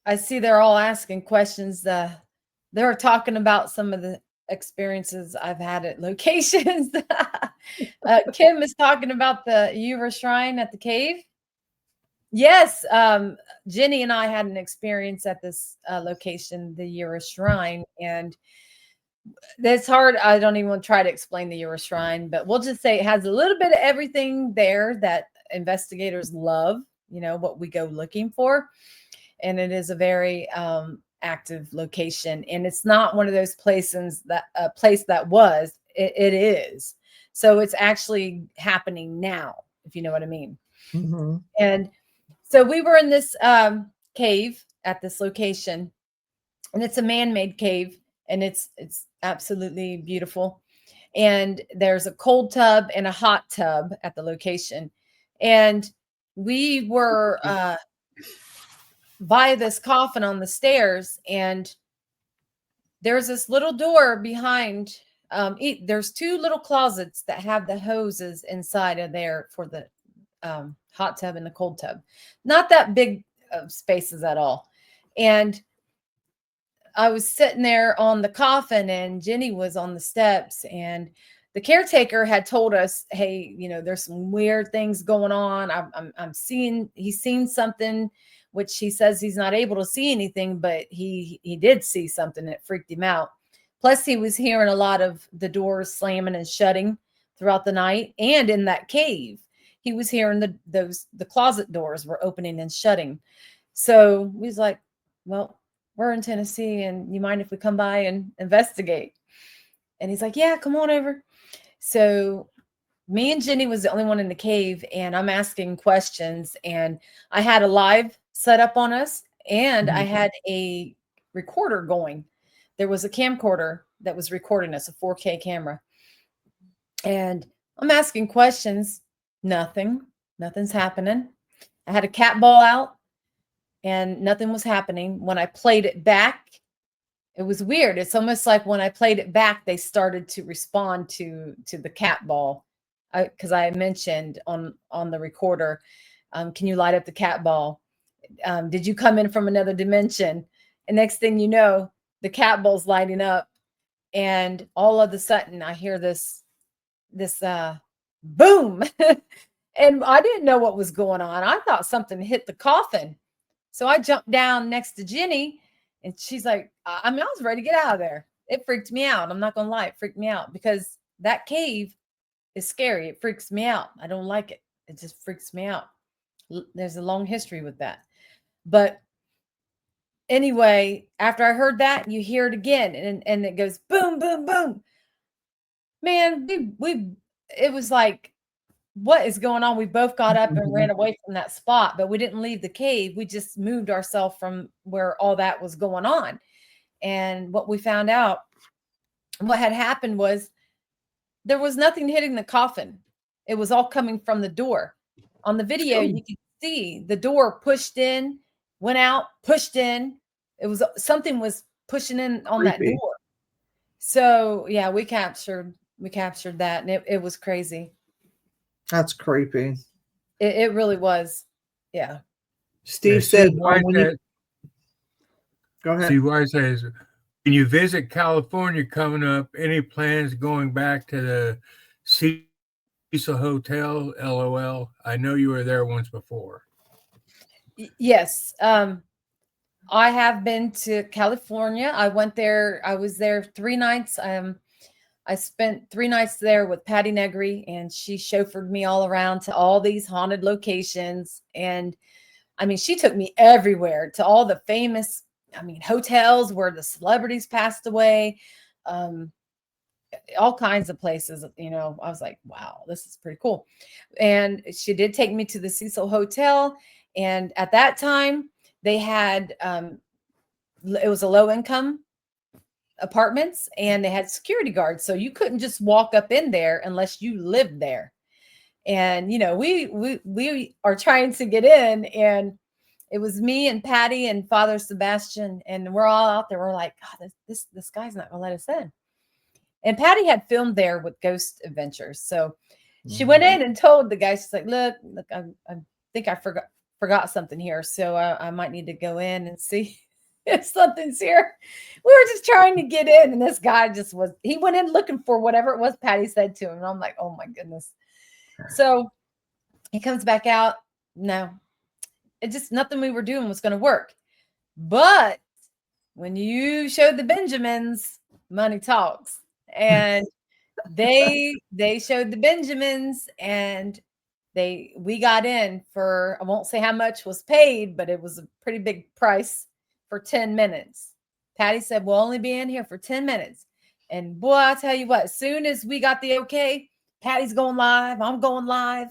I see they're all asking questions. They're talking about some of the experiences I've had at locations. Kim is talking about the Ura Shrine at the cave. Yes, Jenny and I had an experience at this location, the Ura Shrine, and that's hard. I don't even want to try to explain the Ura Shrine, but we'll just say it has a little bit of everything there that investigators love, what we go looking for. And it is a very active location, and it's not one of those places that it is. So it's actually happening now, if you know what I mean. Mm-hmm. And so we were in this cave at this location, and it's a man-made cave, and it's absolutely beautiful. And there's a cold tub and a hot tub at the location. And we were by this coffin on the stairs, and there's this little door behind. There's two little closets that have the hoses inside of there for the hot tub and the cold tub. Not that big spaces at all. And I was sitting there on the coffin, and Jenny was on the steps, and the caretaker had told us, hey, there's some weird things going on. He's seen something, which he says he's not able to see anything, but he did see something that freaked him out. Plus, he was hearing a lot of the doors slamming and shutting throughout the night. And in that cave, he was hearing the closet doors were opening and shutting. So he was like, well, we're in Tennessee, and you mind if we come by and investigate? And he's like, yeah, come on over. So me and Jenny was the only one in the cave, and I'm asking questions, and I had a live set up on us, and I had a recorder going. There was a camcorder that was recording us, a 4K camera. And I'm asking questions. Nothing's happening. I had a cat ball out, and nothing was happening. When I played it back, it was weird. It's almost like when I played it back, they started to respond to the cat ball. Because I mentioned on the recorder, can you light up the cat ball? Did you come in from another dimension? And next thing you know, the cat ball's lighting up, and all of a sudden I hear this boom. And I didn't know what was going on. I thought something hit the coffin. So I jumped down next to Jenny, and she's like, I was ready to get out of there. It freaked me out. I'm not going to lie. It freaked me out because that cave is scary. It freaks me out. I don't like it. It just freaks me out. There's a long history with that. But anyway, after I heard that, you hear it again, and it goes boom, boom, boom. Man, it was like, what is going on? We both got up and ran away from that spot, but we didn't leave the cave. We just moved ourselves from where all that was going on. And what we found out, what had happened was there was nothing hitting the coffin. It was all coming from the door. On the video, you can see the door pushed in, went out, pushed in. It was something was pushing in on that door. So yeah, we captured that, and it was crazy. That's creepy. It really was. Yeah. Steve said, Steve go ahead. Steve White says, when you visit California coming up, any plans going back to the Cecil Hotel? LOL. I know you were there once before. Yes. I have been to California. I went there. I was there 3 nights. I spent 3 nights there with Patty Negri, and she chauffeured me all around to all these haunted locations. And I mean, she took me everywhere to all the famous, hotels where the celebrities passed away, all kinds of places. I was like, wow, this is pretty cool. And she did take me to the Cecil Hotel. And at that time, they had, it was a low income apartments, and they had security guards. So you couldn't just walk up in there unless you lived there. And, we are trying to get in, and it was me and Patty and Father Sebastian, and we're all out there. We're like, God, this guy's not gonna let us in. And Patty had filmed there with Ghost Adventures. So she went in and told the guy, she's like, look, I think I forgot something here. So I might need to go in and see if something's here. We were just trying to get in. And this guy he went in looking for whatever it was Patty said to him. And I'm like, oh my goodness. So he comes back out. No, it just, nothing we were doing was going to work. But when you showed the Benjamins, money talks. And they showed the Benjamins, and we got in for, I won't say how much was paid, but it was a pretty big price for 10 minutes. Patty said, we'll only be in here for 10 minutes. And boy, I'll tell you what, as soon as we got the okay, Patty's going live, I'm going live,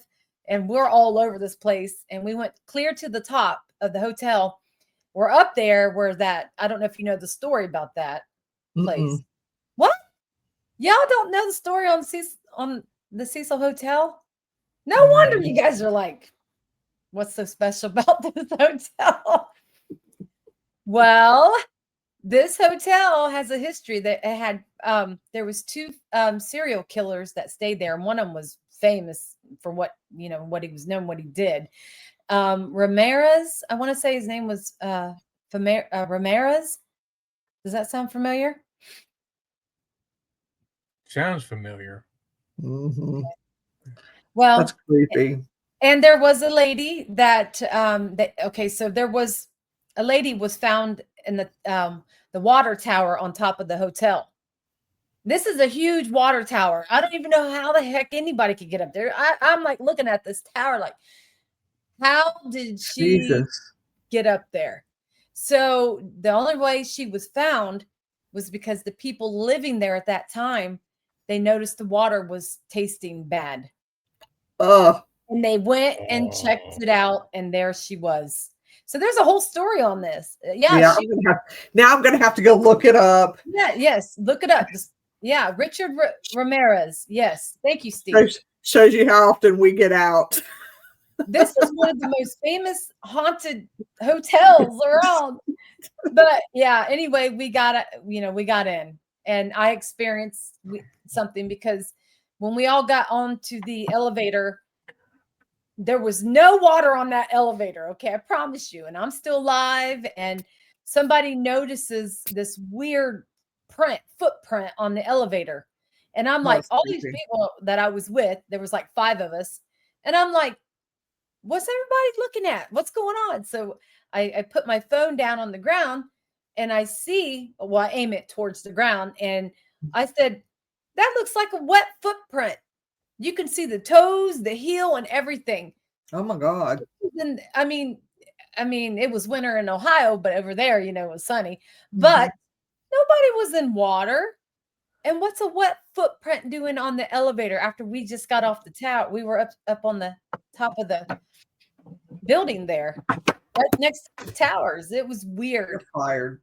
and we're all over this place. And we went clear to the top of the hotel. We're up there where I don't know if you know the story about that place. Mm-mm. What? Y'all don't know the story on the Cecil Hotel? No wonder you guys are like, what's so special about this hotel? Well, this hotel has a history that it had, there was 2 serial killers that stayed there. And one of them was famous for what he was known, what he did. Ramirez, I want to say his name was Ramirez. Does that sound familiar? Sounds familiar. Mm-hmm. Well, That's creepy. and there was a lady so there was a lady was found in the water tower on top of the hotel. This is a huge water tower. I don't even know how the heck anybody could get up there. I'm like looking at this tower like, how did she get up there? So the only way she was found was because the people living there at that time, they noticed the water was tasting bad. Oh. And they went and checked it out, and there she was. So there's a whole story on this. Yeah. Now I'm going to have to go look it up. Yeah. Yes. Look it up. Yeah. Richard Ramirez. Yes. Thank you, Steve. Shows you how often we get out. This is one of the most famous haunted hotels around. But yeah, anyway, we got in, and I experienced something because when we all got onto the elevator, there was no water on that elevator. Okay. I promise you. And I'm still alive. And somebody notices this weird footprint on the elevator. And I'm like, all these people that I was with, there was like 5 of us. And I'm like, what's everybody looking at? What's going on? So I put my phone down on the ground, and I aim it towards the ground. And I said, that looks like a wet footprint. You can see the toes, the heel, and everything. Oh my God. And I mean, it was winter in Ohio, but over there, it was sunny. But nobody was in water. And what's a wet footprint doing on the elevator after we just got off the tower? We were up on the top of the building there, right next to the towers. It was weird. You're fired.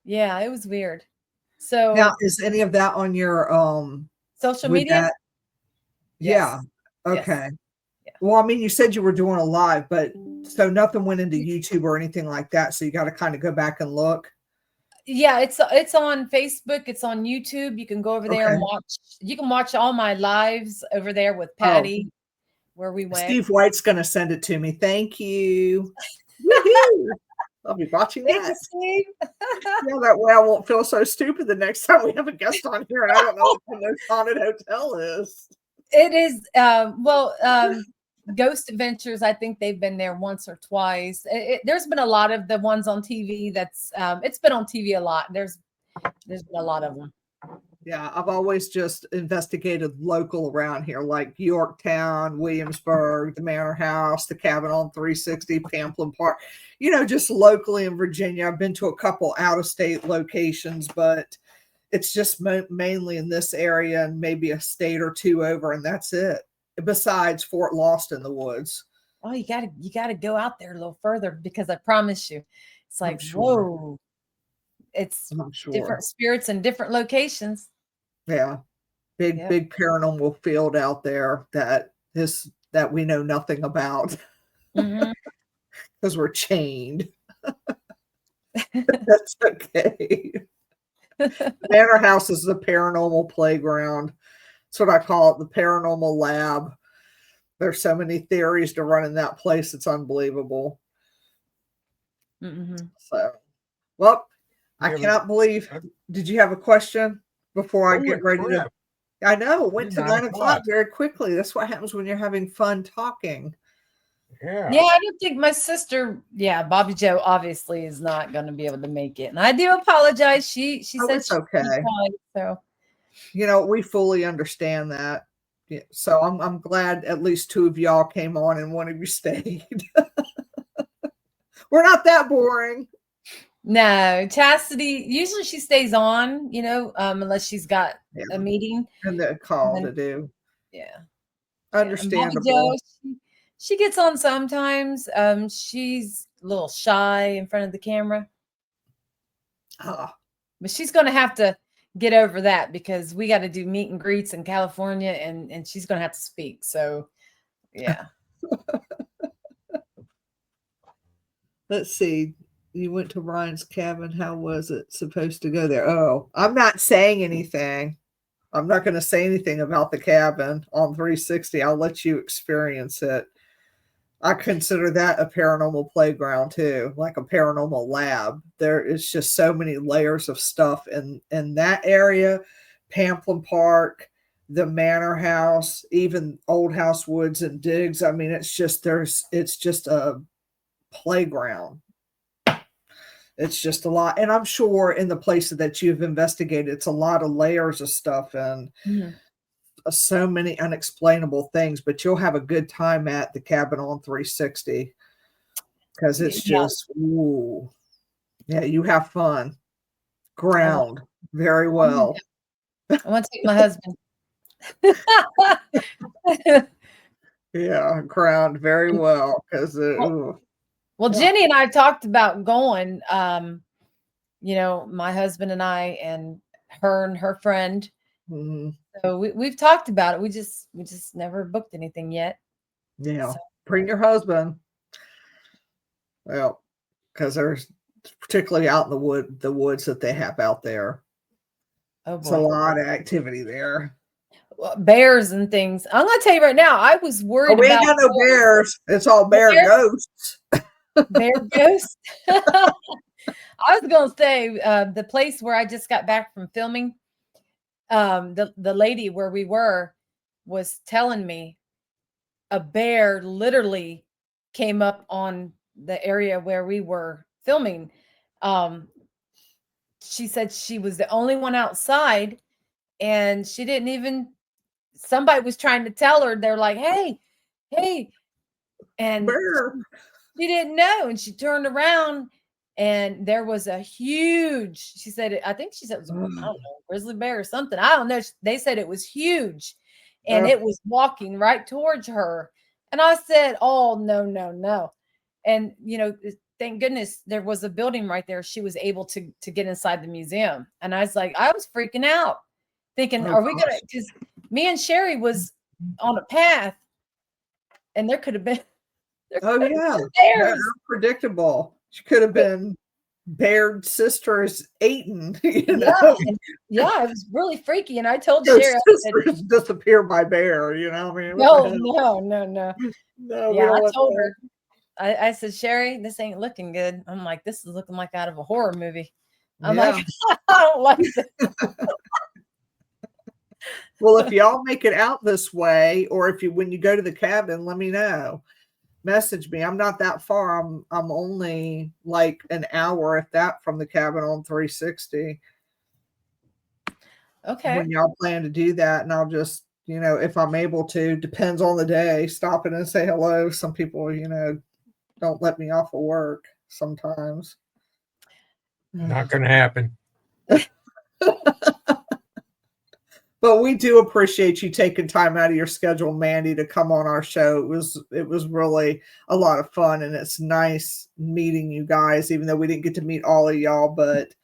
Yeah, it was weird. So now, is any of that on your social media? Yes. Yeah. Okay. Yes. Yeah. Well, I mean, you said you were doing a live, but so nothing went into YouTube or anything like that. So you got to kind of go back and look. Yeah, it's on Facebook. It's on YouTube. You can go over there and watch. You can watch all my lives over there with Patty, where we went. Steve White's going to send it to me. Thank you. I'll be watching that. Thank you, Steve. Yeah, that way I won't feel so stupid the next time we have a guest on here and I don't know what the most haunted hotel is. It is. Ghost Adventures, I think they've been there once or twice. There's been a lot of the ones on TV. That's it's been on TV a lot. There's been a lot of them. Yeah, I've always just investigated local around here, like Yorktown, Williamsburg, the Manor House, the Cabin on 360, Pamplin Park, just locally in Virginia. I've been to a couple out of state locations, but it's just mainly in this area and maybe a state or two over, and that's it. Besides Fort Lost in the Woods. Oh, you gotta go out there a little further, because I promise you, it's like, sure. whoa, it's I'm sure. different spirits in different locations. Yeah. Big paranormal field out there that we know nothing about because we're chained. That's okay. Manor House is the paranormal playground. That's what I call it, the paranormal lab. There's so many theories to run in that place. It's unbelievable. So, well, I cannot believe. Did you have a question before I get ready to? I know it went to 9 o'clock very quickly. That's what happens when you're having fun talking. Yeah. Yeah, I don't think my sister, Bobby Joe obviously is not going to be able to make it. And I do apologize. She said it's okay. So, we fully understand that. Yeah, so I'm glad at least 2 of y'all came on and 1 of you stayed. We're not that boring. No, Chastity, usually she stays on, unless she's got a meeting. And the call to do. Yeah. Understandable. Bobby Joe, she gets on sometimes. She's a little shy in front of the camera. But she's going to have to get over that, because we got to do meet and greets in California, and she's going to have to speak. So, yeah. Let's see. You went to Ryan's cabin. How was it supposed to go there? Oh, I'm not saying anything. I'm not going to say anything about the cabin on 360. I'll let you experience it. I consider that a paranormal playground too, like a paranormal lab. There is just so many layers of stuff in that area, Pamplin Park, the Manor House, even Old House Woods and Diggs. I mean, it's just a playground. It's just a lot. And I'm sure in the places that you've investigated, it's a lot of layers of stuff and so many unexplainable things, but you'll have a good time at the Cabin on 360 because it's just, ooh, yeah, you have fun. Ground very well. I want to take my husband. Yeah, ground very well because well, Jenny and I talked about going, my husband and I and her friend. So we've talked about it. We just never booked anything yet. Yeah. So. Bring your husband. Well, because there's particularly out in the woods that they have out there. Oh boy. It's a lot of activity there. Bears and things. I'm gonna tell you right now, I was worried we about ain't got no bears. It's all bear ghosts. Bear ghosts. I was gonna say the place where I just got back from filming, the lady where we were was telling me a bear literally came up on the area where we were filming. She said she was the only one outside, and she didn't even. Somebody was trying to tell her. They're like, "Hey," and she didn't know, and she turned around. And there was a huge, she said, I think she said it was, I don't know, grizzly bear or something. I don't know. They said it was huge and it was walking right towards her. And I said, oh, no. And, thank goodness there was a building right there. She was able to get inside the museum. And I was like, I was freaking out thinking, are we going to, because me and Sherry was on a path and there could have been. Bears. Unpredictable. She could have been Baird's sister's Aiton, Yeah, it was really freaky. And I told Sherry, sisters disappear by bear, I mean, no. Yeah, I told her. I said, Sherry, this ain't looking good. I'm like, this is looking like out of a horror movie. I'm like, I don't like this. Well, if y'all make it out this way, or if you when you go to the cabin, let me know. Message me. I'm not that far. I'm only like an hour, if that, from the cabin on 360. Okay. When y'all plan to do that, and I'll just, if I'm able to, depends on the day, stop in and say hello. Some people, don't let me off of work sometimes. Not going to happen. But we do appreciate you taking time out of your schedule, Mandy, to come on our show. It was really a lot of fun, and it's nice meeting you guys, even though we didn't get to meet all of y'all, but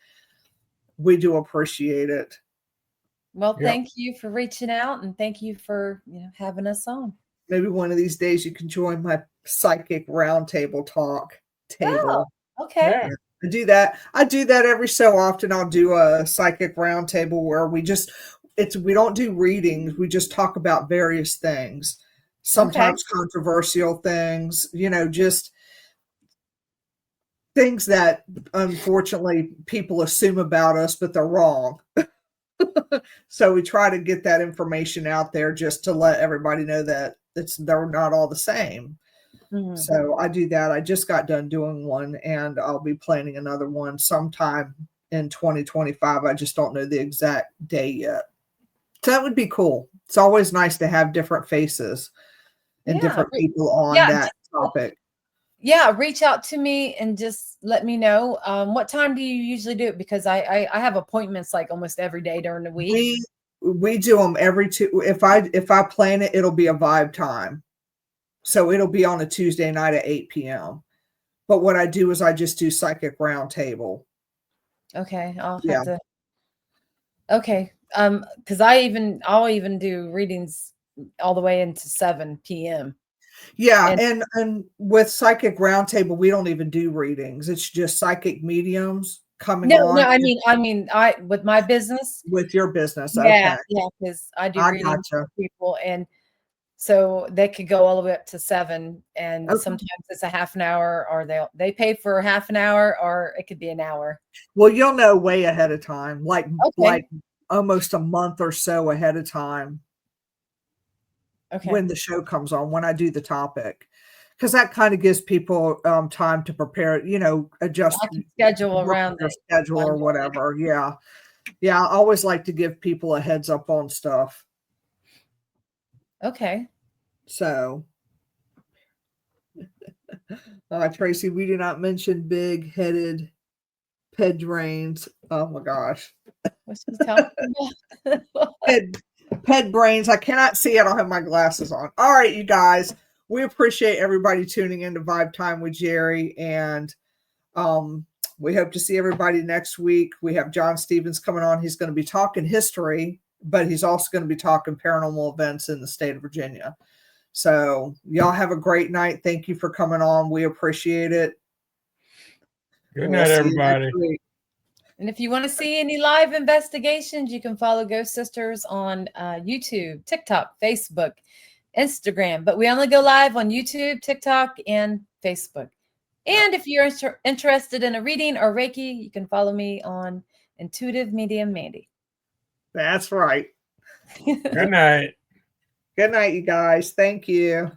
we do appreciate it. Well, Yep. thank you for reaching out, and thank you for having us on. Maybe one of these days you can join my psychic roundtable talk table. Oh, okay. Yeah. I do that every so often. I'll do a psychic roundtable where we don't do readings. We just talk about various things, sometimes controversial things, just things that unfortunately people assume about us, but they're wrong. So we try to get that information out there just to let everybody know that they're not all the same. Mhm. So I do that. I just got done doing one, and I'll be planning another one sometime in 2025. I just don't know the exact day yet. So that would be cool. It's always nice to have different faces and Yeah. different people on Yeah, that topic. Yeah, reach out to me and just let me know. What time do you usually do it? Because I have appointments like almost every day during the week. We do them every two. If I plan it, it'll be a vibe time. So it'll be on a Tuesday night at 8 p.m. But what I do is I just do psychic roundtable. Okay, I'll have Yeah. to. Okay, because I'll even do readings all the way into 7 p.m. Yeah, and with psychic roundtable, we don't even do readings. It's just psychic mediums coming on. No, I mean, with my business. With your business. Yeah, Okay. yeah, because I do I readings gotcha. for people, and so they could go all the way up to 7, and Okay. sometimes it's a half an hour, or they pay for half an hour, or it could be an hour. Well, you'll know way ahead of time, like Okay. almost a month or so ahead of time Okay. when the show comes on, when I do the topic. Because that kind of gives people time to prepare, adjust I can schedule work around their it. schedule or whatever. Yeah. Yeah. I always like to give people a heads up on stuff. Okay. So, Tracy, we did not mention big-headed pedrains. Oh my gosh. What's he talking about? Ped brains. I cannot see. I don't have my glasses on. All right, you guys. We appreciate everybody tuning in to Vibe Time with Jerry, and we hope to see everybody next week. We have John Stevens coming on. He's going to be talking history, but he's also going to be talking paranormal events in the state of Virginia. So y'all have a great night. Thank you for coming on. We appreciate it. Good night, everybody. And if you want to see any live investigations, you can follow Ghost Sisters on YouTube, TikTok, Facebook, Instagram. But we only go live on YouTube, TikTok, and Facebook. And if you're interested in a reading or Reiki, you can follow me on Intuitive Medium Mandy. That's right. Good night. Good night, you guys. Thank you.